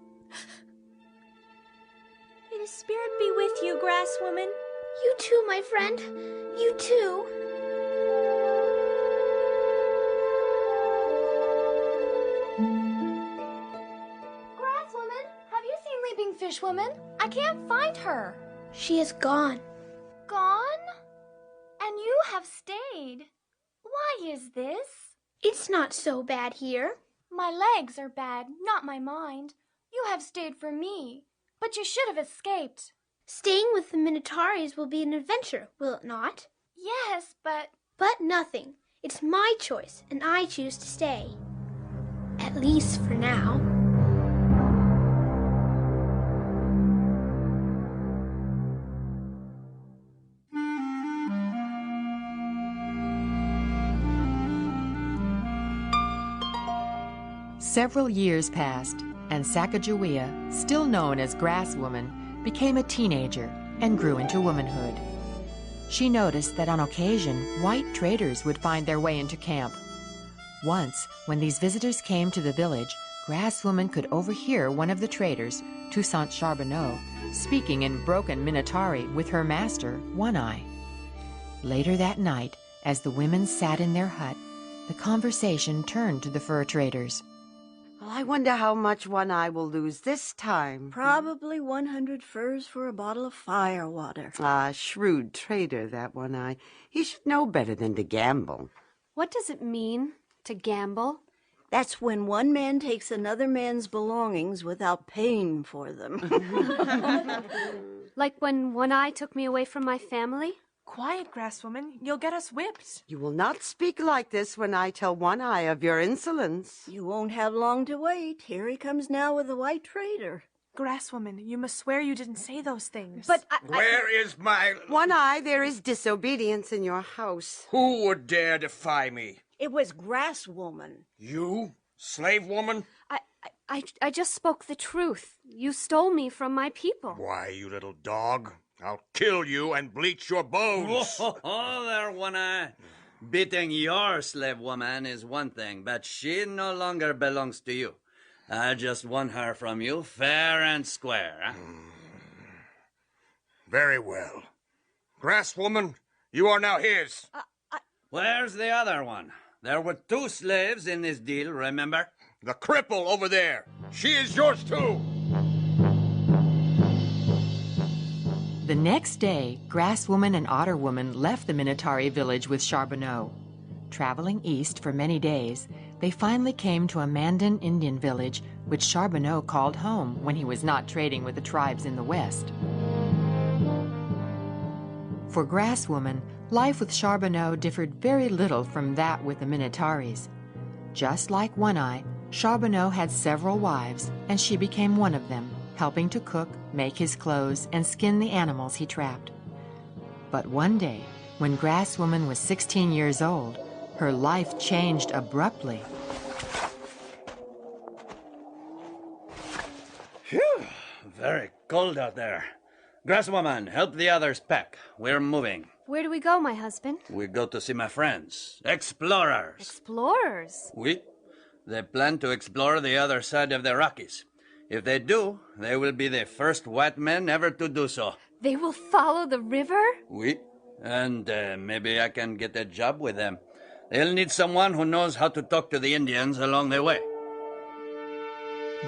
May the spirit be with you, Grass Woman. You too, my friend. You too. Grass Woman, have you seen Leaping Fish Woman? I can't find her. She is gone. Gone? And you have stayed. Why is this? It's not so bad here. My legs are bad, not my mind. You have stayed for me. But you should have escaped. Staying with the Minotaurs will be an adventure, will it not? Yes, but... But nothing. It's my choice, and I choose to stay. At least for now. Several years passed, and Sacagawea, still known as Grass Woman, became a teenager and grew into womanhood. She noticed that on occasion, white traders would find their way into camp. Once, when these visitors came to the village, Grass Woman could overhear one of the traders, Toussaint Charbonneau, speaking in broken Minotauri with her master, One Eye. Later that night, as the women sat in their hut, the conversation turned to the fur traders. Well, I wonder how much One Eye will lose this time. Probably 100 furs for a bottle of fire water. Ah, shrewd trader, that One Eye. He should know better than to gamble. What does it mean, to gamble? That's when one man takes another man's belongings without paying for them. Like when One Eye took me away from my family? Quiet, Grasswoman. You'll get us whipped. You will not speak like this when I tell One Eye of your insolence. You won't have long to wait. Here he comes now with the white trader. Grasswoman, you must swear you didn't say those things. But Where is my... One Eye, there is disobedience in your house. Who would dare defy me? It was Grass Woman. You? Slave woman? I just spoke the truth. You stole me from my people. Why, you little dog. I'll kill you and bleach your bones. Oh, there, One Eye. Beating your slave woman is one thing, but she no longer belongs to you. I just won her from you fair and square. Huh? Very well. Grass woman, you are now his. Where's the other one? There were 2 slaves in this deal, remember? The cripple over there. She is yours too. The next day, Grass Woman and Otter Woman left the Minotauri village with Charbonneau. Traveling east for many days, they finally came to a Mandan Indian village, which Charbonneau called home when he was not trading with the tribes in the west. For Grass Woman, life with Charbonneau differed very little from that with the Minotauris. Just like One Eye, Charbonneau had several wives, and she became one of them, helping to cook, make his clothes, and skin the animals he trapped. But one day, when Grass Woman was 16 years old, her life changed abruptly. Phew, very cold out there. Grass Woman, help the others pack. We're moving. Where do we go, my husband? We go to see my friends. Explorers. Explorers? Oui. They plan to explore the other side of the Rockies. If they do, they will be the first white men ever to do so. They will follow the river? Oui. And maybe I can get a job with them. They'll need someone who knows how to talk to the Indians along the way.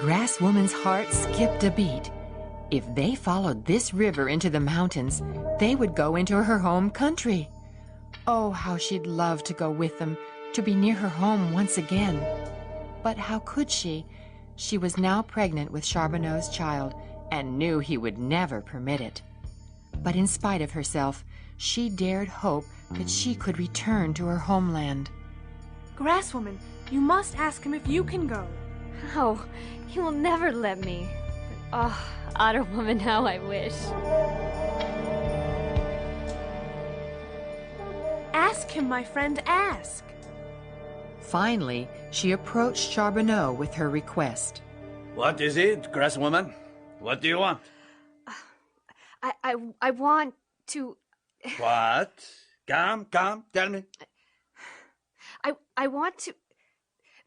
Grass Woman's heart skipped a beat. If they followed this river into the mountains, they would go into her home country. Oh, how she'd love to go with them, to be near her home once again. But how could she? She was now pregnant with Charbonneau's child and knew he would never permit it. But in spite of herself, she dared hope that she could return to her homeland. Grasswoman, you must ask him if you can go. Oh, he will never let me. But, oh, Otter Woman, how I wish. Ask him, my friend, ask. Finally, she approached Charbonneau with her request. What is it, Grass Woman? What do you want? I want to... What? Come, tell me. I want to...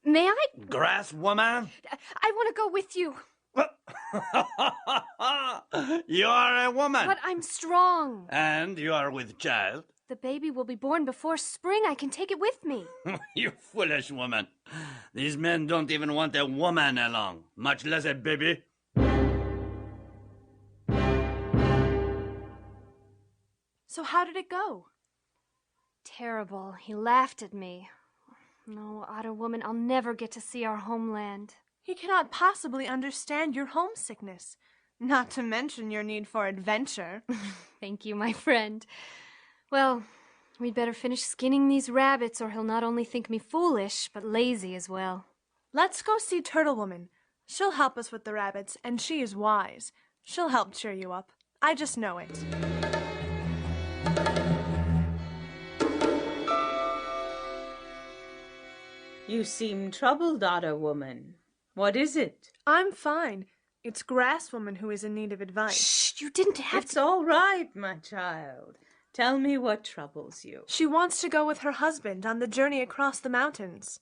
May I? Grass Woman? I want to go with you. You are a woman. But I'm strong. And you are with child. The baby will be born before spring. I can take it with me. You foolish woman. These men don't even want a woman along, much less a baby. So how did it go? Terrible. He laughed at me. No, Otter Woman, I'll never get to see our homeland. He cannot possibly understand your homesickness. Not to mention your need for adventure. Thank you, my friend. Well, we'd better finish skinning these rabbits, or he'll not only think me foolish, but lazy as well. Let's go see Turtle Woman. She'll help us with the rabbits, and she is wise. She'll help cheer you up. I just know it. You seem troubled, Otter Woman. What is it? I'm fine. It's Grass Woman who is in need of advice. Shh, you didn't have It's all right, my child. Tell me what troubles you. She wants to go with her husband on the journey across the mountains.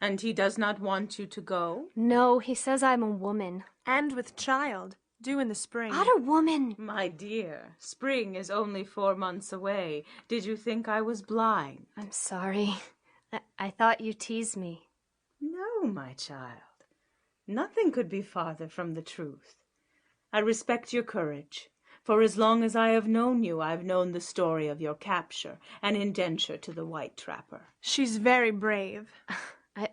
And he does not want you to go? No, he says I'm a woman. And with child, due in the spring. Otter Woman! My dear, spring is only 4 months away. Did you think I was blind? I'm sorry. I thought you teased me. No, my child. Nothing could be farther from the truth. I respect your courage. For as long as I have known you, I've known the story of your capture and indenture to the white trapper. She's very brave.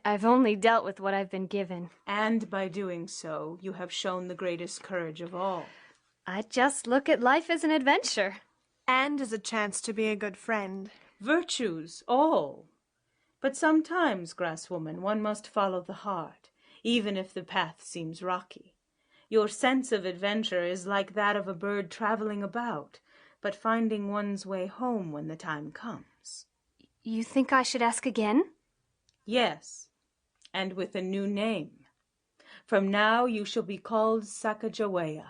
I've only dealt with what I've been given. And by doing so, you have shown the greatest courage of all. I just look at life as an adventure. And as a chance to be a good friend. Virtues, all. But sometimes, Grasswoman, one must follow the heart, even if the path seems rocky. Your sense of adventure is like that of a bird traveling about, but finding one's way home when the time comes. You think I should ask again? Yes, and with a new name. From now you shall be called Sacagawea,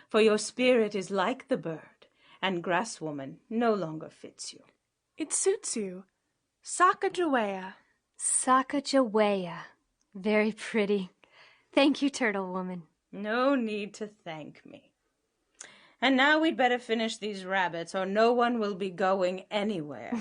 for your spirit is like the bird, and Grasswoman no longer fits you. It suits you. Sacagawea. Sacagawea. Very pretty. Thank you, Turtle Woman. No need to thank me. And now we'd better finish these rabbits, or no one will be going anywhere.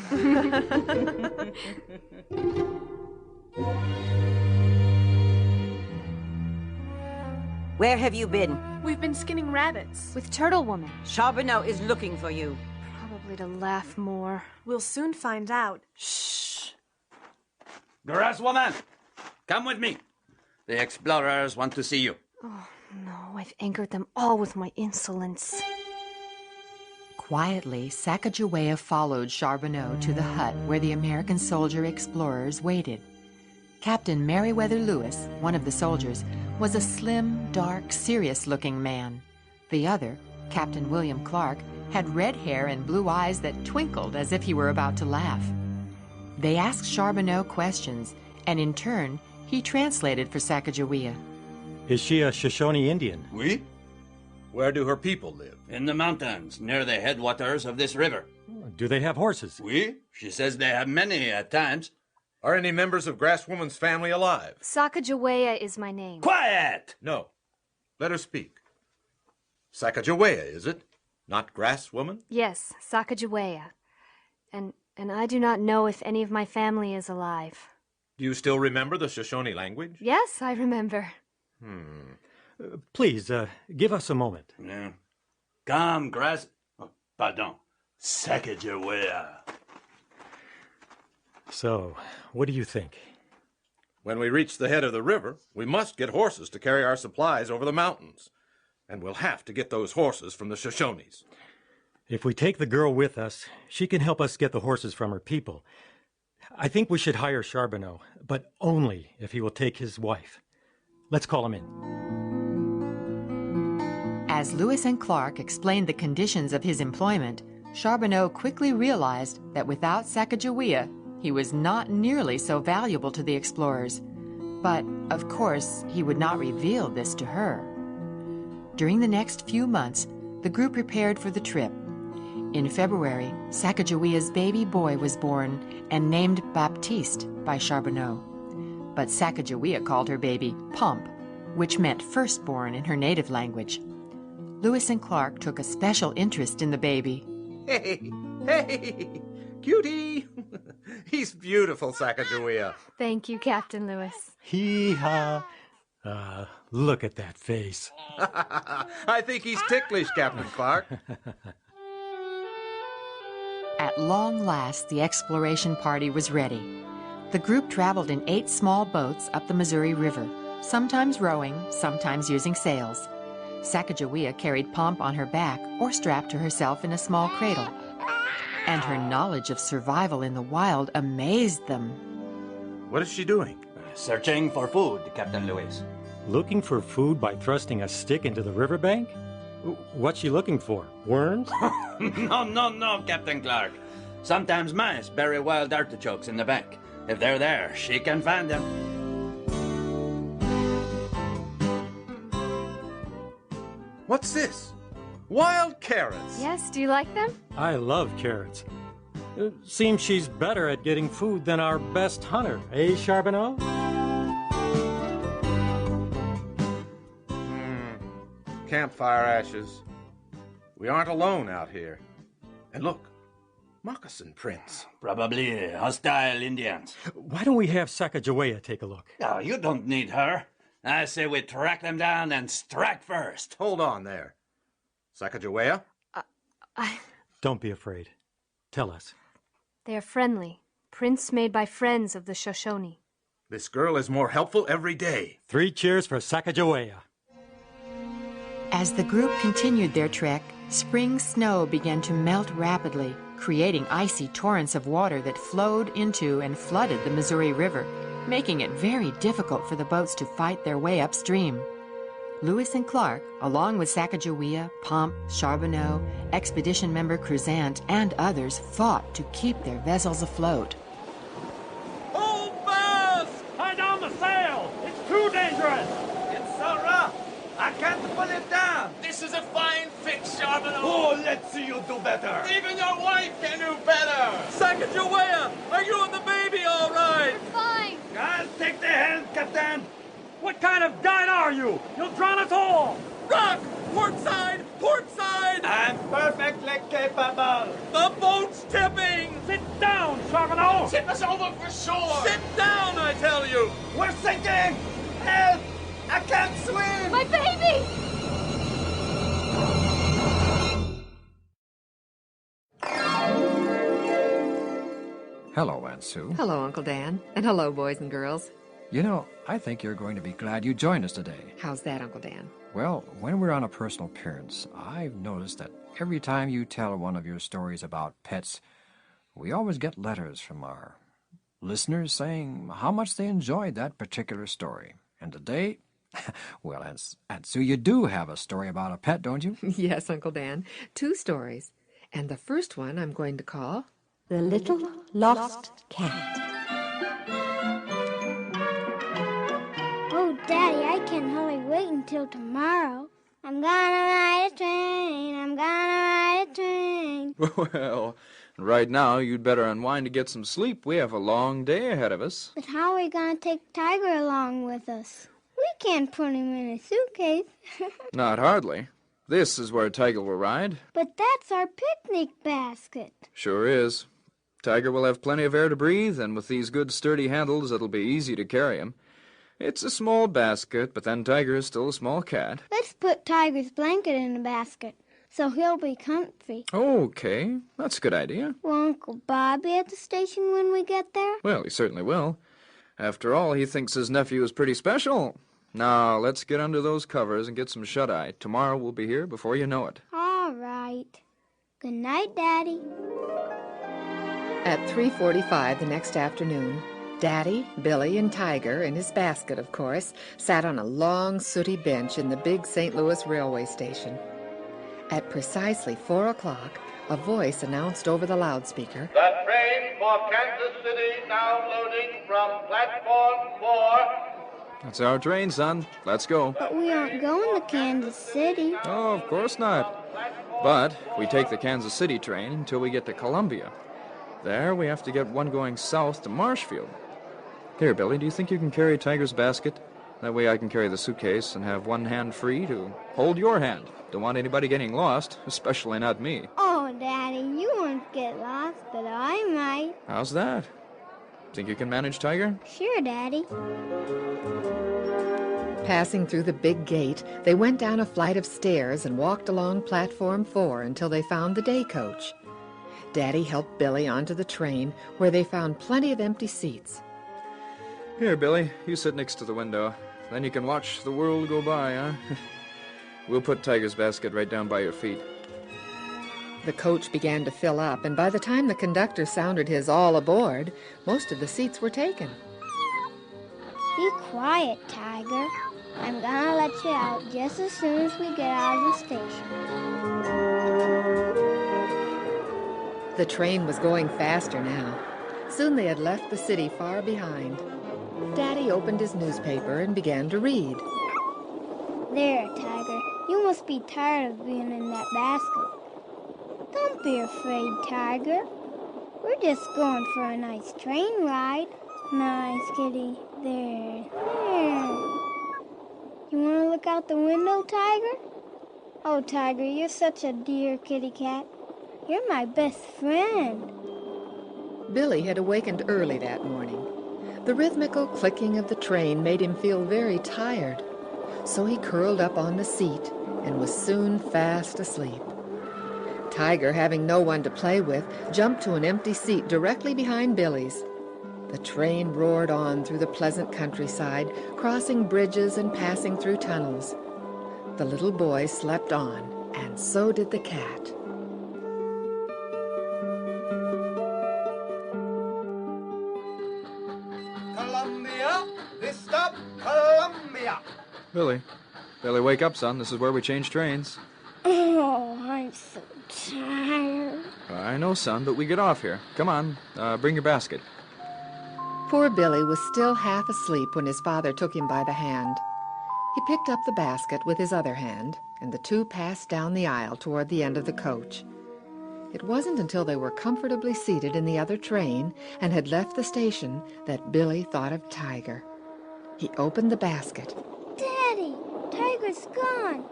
Where have you been? We've been skinning rabbits. With Turtle Woman. Charbonneau is looking for you. Probably to laugh more. We'll soon find out. Shh. Grasswoman, come with me. The explorers want to see you. Oh, no, I've angered them all with my insolence. Quietly, Sacagawea followed Charbonneau to the hut where the American soldier explorers waited. Captain Meriwether Lewis, one of the soldiers, was a slim, dark, serious-looking man. The other, Captain William Clark, had red hair and blue eyes that twinkled as if he were about to laugh. They asked Charbonneau questions, and in turn, he translated for Sacagawea. Is she a Shoshone Indian? Oui. Where do her people live? In the mountains, near the headwaters of this river. Do they have horses? Oui. She says they have many at times. Are any members of Grasswoman's family alive? Sacagawea is my name. Quiet! No. Let her speak. Sacagawea, is it? Not Grasswoman? Yes, Sacagawea. And I do not know if any of my family is alive. Do you still remember the Shoshone language? Yes, I remember. Please, give us a moment. Yeah. Come, Grass... Oh, pardon. Sacagawea. So, what do you think? When we reach the head of the river, we must get horses to carry our supplies over the mountains. And we'll have to get those horses from the Shoshones. If we take the girl with us, she can help us get the horses from her people. I think we should hire Charbonneau, but only if he will take his wife. Let's call him in. As Lewis and Clark explained the conditions of his employment, Charbonneau quickly realized that without Sacagawea, he was not nearly so valuable to the explorers. But, of course, he would not reveal this to her. During the next few months, the group prepared for the trip. In February, Sacagawea's baby boy was born and named Baptiste by Charbonneau. But Sacagawea called her baby Pomp, which meant firstborn in her native language. Lewis and Clark took a special interest in the baby. Hey, cutie! He's beautiful, Sacagawea. Thank you, Captain Lewis. Hee-haw. Look at that face. I think he's ticklish, Captain Clark. At long last, the exploration party was ready. The group traveled in 8 small boats up the Missouri River, sometimes rowing, sometimes using sails. Sacagawea carried Pomp on her back or strapped to herself in a small cradle. And her knowledge of survival in the wild amazed them. What is she doing? Searching for food, Captain Lewis. Looking for food by thrusting a stick into the riverbank? What's she looking for? Worms? No, Captain Clark. Sometimes mice bury wild artichokes in the bank. If they're there, she can find them. What's this? Wild carrots. Yes, do you like them? I love carrots. Seems she's better at getting food than our best hunter, eh, Charbonneau? Campfire ashes. We aren't alone out here. And look, moccasin prints. Probably hostile Indians. Why don't we have Sacagawea take a look? Oh, you don't need her. I say we track them down and strike first. Hold on there. Sacagawea? Don't be afraid. Tell us. They are friendly. Prints made by friends of the Shoshone. This girl is more helpful every day. 3 cheers for Sacagawea. As the group continued their trek, spring snow began to melt rapidly, creating icy torrents of water that flowed into and flooded the Missouri River, making it very difficult for the boats to fight their way upstream. Lewis and Clark, along with Sacagawea, Pomp, Charbonneau, expedition member Cruzant, and others, fought to keep their vessels afloat. Hold fast! Tie down the sail! It's too dangerous! It's so rough! I can't pull it down! This is a fine fix, Charbonneau! Oh, let's see you do better! Even your wife can do better! Sacagawea, are you and the baby all right? We're fine. I'll take the helm, Captain! What kind of guide are you? You'll drown us all! Rock! Port side! Port side! I'm perfectly capable! The boat's tipping! Sit down, Charbonneau! Tip us over for shore! Sit down, I tell you! We're sinking! Help! I can't swim! My baby! Hello, Aunt Sue. Hello, Uncle Dan. And hello, boys and girls. You know, I think you're going to be glad you joined us today. How's that, Uncle Dan? Well, when we're on a personal appearance, I've noticed that every time you tell one of your stories about pets, we always get letters from our listeners saying how much they enjoyed that particular story. And today, well, Aunt Sue, you do have a story about a pet, don't you? Yes, Uncle Dan. 2 stories. And the first one I'm going to call The Little Lost Cat. Oh, Daddy, I can hardly wait until tomorrow. I'm gonna ride a train, I'm gonna ride a train. Well, right now you'd better unwind to get some sleep. We have a long day ahead of us. But how are we gonna take Tiger along with us? We can't put him in a suitcase. Not hardly. This is where Tiger will ride. But that's our picnic basket. Sure is. Tiger will have plenty of air to breathe, and with these good sturdy handles, it'll be easy to carry him. It's a small basket, but then Tiger is still a small cat. Let's put Tiger's blanket in the basket, so he'll be comfy. Okay, that's a good idea. Will Uncle Bob be at the station when we get there? Well, he certainly will. After all, he thinks his nephew is pretty special. Now, let's get under those covers and get some shut-eye. Tomorrow we'll be here before you know it. All right. Good night, Daddy. At 3:45 the next afternoon, Daddy, Billy, and Tiger, and his basket, of course, sat on a long, sooty bench in the big St. Louis railway station. At precisely 4 o'clock, a voice announced over the loudspeaker, "The train for Kansas City now loading from platform 4. That's our train, son. Let's go. But we aren't going to Kansas City. Oh, of course not. But we take the Kansas City train until we get to Columbia. There, we have to get one going south to Marshfield. Here, Billy, do you think you can carry Tiger's basket? That way I can carry the suitcase and have one hand free to hold your hand. Don't want anybody getting lost, especially not me. Oh, Daddy, you won't get lost, but I might. How's that? Think you can manage, Tiger? Sure, Daddy. Passing through the big gate, they went down a flight of stairs and walked along platform 4 until they found the day coach. Daddy helped Billy onto the train, where they found plenty of empty seats. Here, Billy, you sit next to the window. Then you can watch the world go by, huh? We'll put Tiger's basket right down by your feet. The coach began to fill up, and by the time the conductor sounded his all aboard, most of the seats were taken. Be quiet, Tiger. I'm gonna let you out just as soon as we get out of the station. The train was going faster now. Soon they had left the city far behind. Daddy opened his newspaper and began to read. There, Tiger. You must be tired of being in that basket. Don't be afraid, Tiger. We're just going for a nice train ride. Nice, kitty. There. You want to look out the window, Tiger? Oh, Tiger, you're such a dear kitty cat. You're my best friend. Billy had awakened early that morning. The rhythmical clicking of the train made him feel very tired, so he curled up on the seat and was soon fast asleep. Tiger, having no one to play with, jumped to an empty seat directly behind Billy's. The train roared on through the pleasant countryside, crossing bridges and passing through tunnels. The little boy slept on, and so did the cat. Columbia! This stop, Columbia! Billy, wake up, son. This is where we change trains. Oh, I'm so tired. I know, son, but we get off here. Come on, bring your basket. Poor Billy was still half asleep when his father took him by the hand. He picked up the basket with his other hand, and the two passed down the aisle toward the end of the coach. It wasn't until they were comfortably seated in the other train and had left the station that Billy thought of Tiger. He opened the basket. Daddy, Tiger's gone.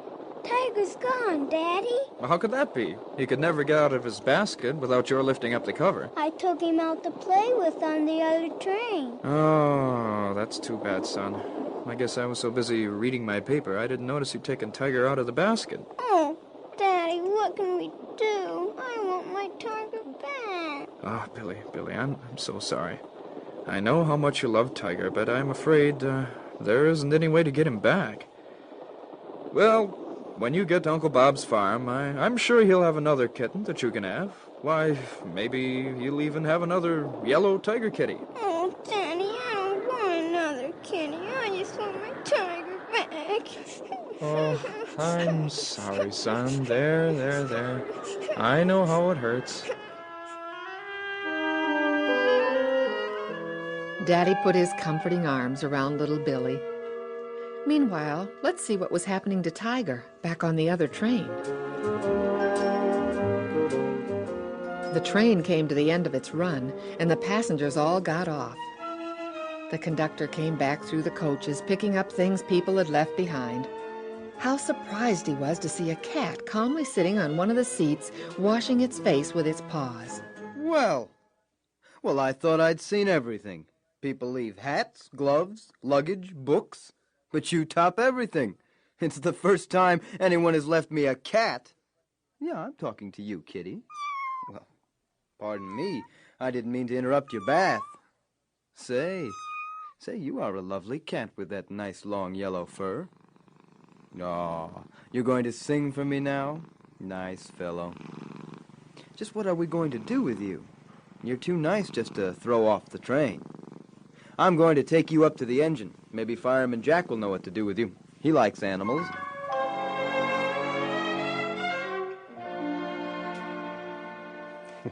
Tiger's gone, Daddy. Well, how could that be? He could never get out of his basket without your lifting up the cover. I took him out to play with on the other train. Oh, that's too bad, son. I guess I was so busy reading my paper, I didn't notice you'd taken Tiger out of the basket. Oh, Daddy, what can we do? I want my Tiger back. Oh, Billy, I'm so sorry. I know how much you love Tiger, but I'm afraid there isn't any way to get him back. Well, when you get to Uncle Bob's farm, I'm sure he'll have another kitten that you can have. Why, maybe he'll even have another yellow tiger kitty. Oh, Daddy, I don't want another kitty. I just want my Tiger back. Oh, I'm sorry, son. There. I know how it hurts. Daddy put his comforting arms around little Billy. Meanwhile, let's see what was happening to Tiger back on the other train. The train came to the end of its run, and the passengers all got off. The conductor came back through the coaches, picking up things people had left behind. How surprised he was to see a cat calmly sitting on one of the seats, washing its face with its paws. Well, I thought I'd seen everything. People leave hats, gloves, luggage, books. But you top everything. It's the first time anyone has left me a cat. Yeah, I'm talking to you, kitty. Well, pardon me. I didn't mean to interrupt your bath. Say, you are a lovely cat with that nice long yellow fur. Aw, you're going to sing for me now? Nice fellow. Just what are we going to do with you? You're too nice just to throw off the train. I'm going to take you up to the engine. Maybe Fireman Jack will know what to do with you. He likes animals.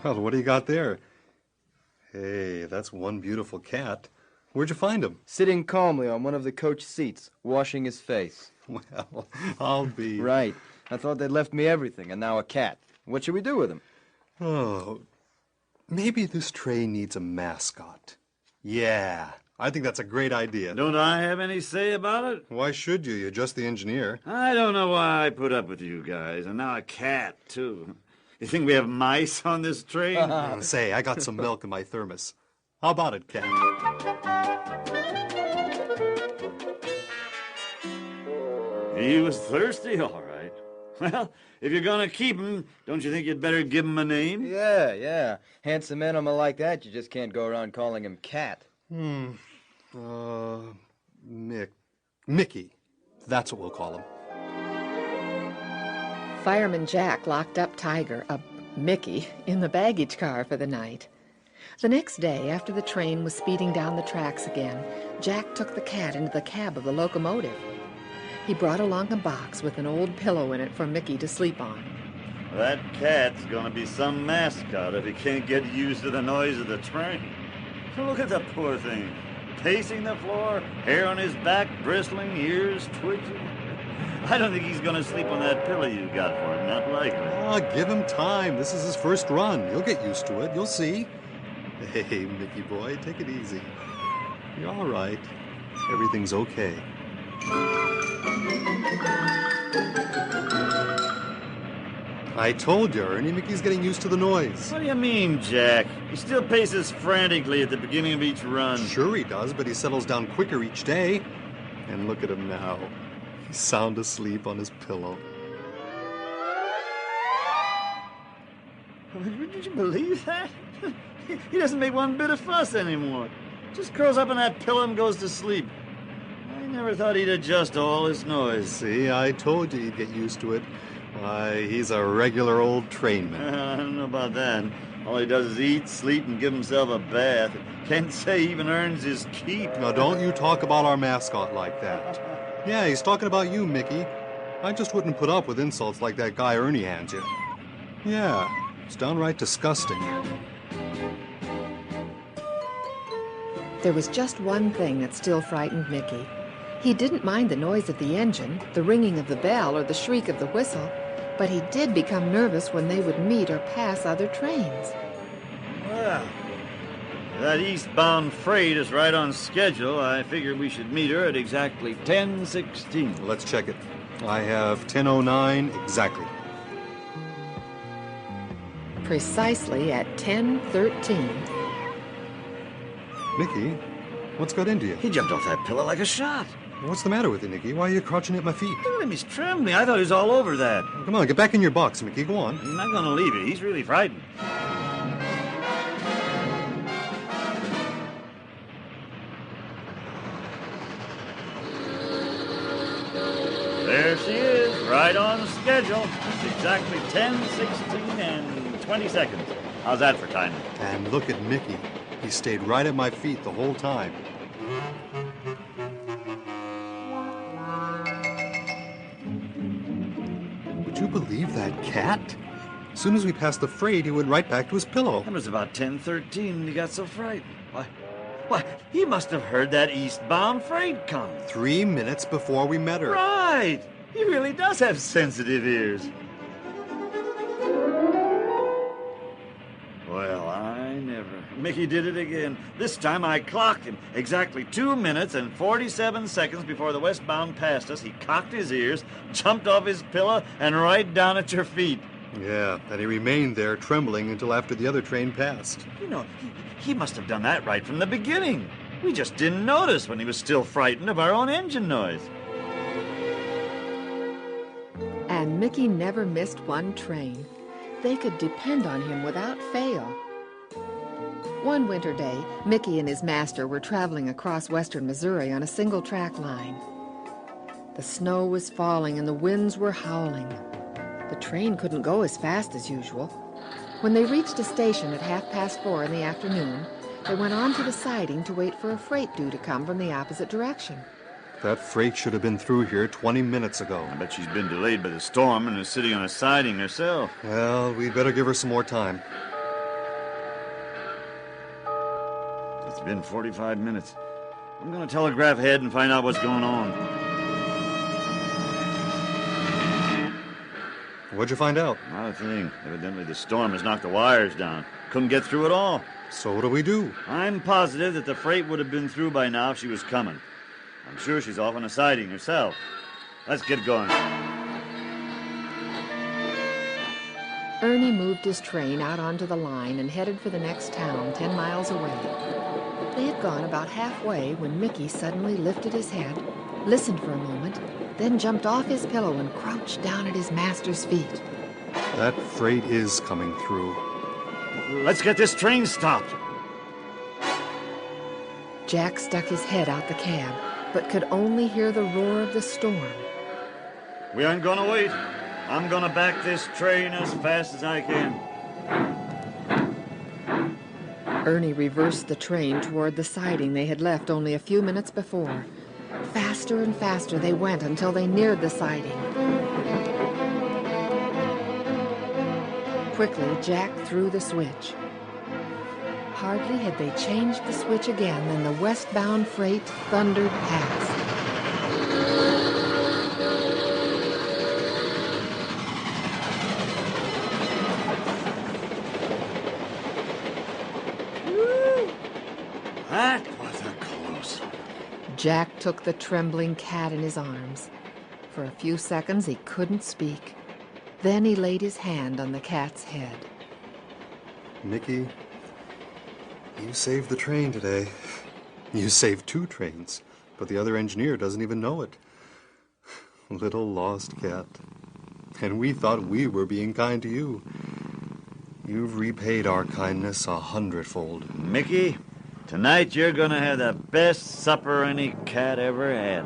Well, what do you got there? Hey, that's one beautiful cat. Where'd you find him? Sitting calmly on one of the coach seats, washing his face. Well, I'll be... Right. I thought they'd left me everything, and now a cat. What should we do with him? Oh, maybe this train needs a mascot. Yeah, I think that's a great idea. Don't I have any say about it? Why should you? You're just the engineer. I don't know why I put up with you guys, and now a cat, too. You think we have mice on this train? Say, I got some milk in my thermos. How about it, cat? He was thirsty, all right. Well, if you're going to keep him, don't you think you'd better give him a name? Yeah. Handsome animal like that, you just can't go around calling him Cat. Mickey. That's what we'll call him. Fireman Jack locked up Mickey, in the baggage car for the night. The next day, after the train was speeding down the tracks again, Jack took the cat into the cab of the locomotive. He brought along a box with an old pillow in it for Mickey to sleep on. That cat's gonna be some mascot if he can't get used to the noise of the train. Look at the poor thing. Pacing the floor, hair on his back bristling, ears twitching. I don't think he's gonna sleep on that pillow you got for him, not likely. Oh, give him time. This is his first run. He'll get used to it. You'll see. Hey, Mickey boy, take it easy. You're all right. Everything's okay. I told you, Ernie, Mickey's getting used to the noise. What do you mean, Jack? He still paces frantically at the beginning of each run. Sure he does, but he settles down quicker each day. And look at him now. He's sound asleep on his pillow. Did you believe that? He doesn't make one bit of fuss anymore. Just curls up in that pillow and goes to sleep. I never thought he'd adjust to all this noise. See, I told you he'd get used to it. Why, he's a regular old trainman. I don't know about that. All he does is eat, sleep, and give himself a bath. Can't say he even earns his keep. Now, don't you talk about our mascot like that. Yeah, he's talking about you, Mickey. I just wouldn't put up with insults like that guy Ernie hands you. Yeah, it's downright disgusting. There was just one thing that still frightened Mickey. He didn't mind the noise of the engine, the ringing of the bell, or the shriek of the whistle, but he did become nervous when they would meet or pass other trains. Well, that eastbound freight is right on schedule. I figured we should meet her at exactly 10:16. Let's check it. I have 10:09 exactly. Precisely at 10:13. Nicky, what's got into you? He jumped off that pillow like a shot. What's the matter with you, Nicky? Why are you crouching at my feet? Look at him, he's trembling. I thought he was all over that. Come on, get back in your box, Mickey. Go on. He's not going to leave you. He's really frightened. There she is, right on schedule. It's exactly 10:16 and 20 seconds. How's that for timing? And look at Mickey. He stayed right at my feet the whole time. Would you believe that cat? As soon as we passed the freight, he went right back to his pillow. It was about 10:13 and he got so frightened. Why, he must have heard that eastbound freight come. 3 minutes before we met her. Right! He really does have sensitive ears. Well, I never. Mickey did it again. This time I clocked him. Exactly 2 minutes and 47 seconds before the westbound passed us, he cocked his ears, jumped off his pillow, and right down at your feet. Yeah, and he remained there trembling until after the other train passed. You know, he must have done that right from the beginning. We just didn't notice when he was still frightened of our own engine noise. And Mickey never missed one train. They could depend on him without fail. One winter day, Mickey and his master were traveling across western Missouri on a single-track line. The snow was falling and the winds were howling. The train couldn't go as fast as usual. When they reached a station at 4:30 in the afternoon, they went on to the siding to wait for a freight due to come from the opposite direction. That freight should have been through here 20 minutes ago. I bet she's been delayed by the storm and is sitting on a siding herself. Well, we'd better give her some more time. It's been 45 minutes. I'm going to telegraph ahead and find out what's going on. What'd you find out? Not a thing. Evidently the storm has knocked the wires down. Couldn't get through at all. So what do we do? I'm positive that the freight would have been through by now if she was coming. I'm sure she's off on a siding herself. Let's get going. Ernie moved his train out onto the line and headed for the next town 10 miles away. They had gone about halfway when Mickey suddenly lifted his head, listened for a moment, then jumped off his pillow and crouched down at his master's feet. That freight is coming through. Let's get this train stopped. Jack stuck his head out the cab, but could only hear the roar of the storm. We aren't going to wait. I'm gonna back this train as fast as I can. Ernie reversed the train toward the siding they had left only a few minutes before. Faster and faster they went until they neared the siding. Quickly, Jack threw the switch. Hardly had they changed the switch again than the westbound freight thundered past. That was a close. Jack took the trembling cat in his arms. For a few seconds he couldn't speak. Then he laid his hand on the cat's head. Mickey, you saved the train today. You saved 2 trains, but the other engineer doesn't even know it. Little lost cat. And we thought we were being kind to you. You've repaid our kindness 100-fold. Mickey, tonight you're gonna have the best supper any cat ever had.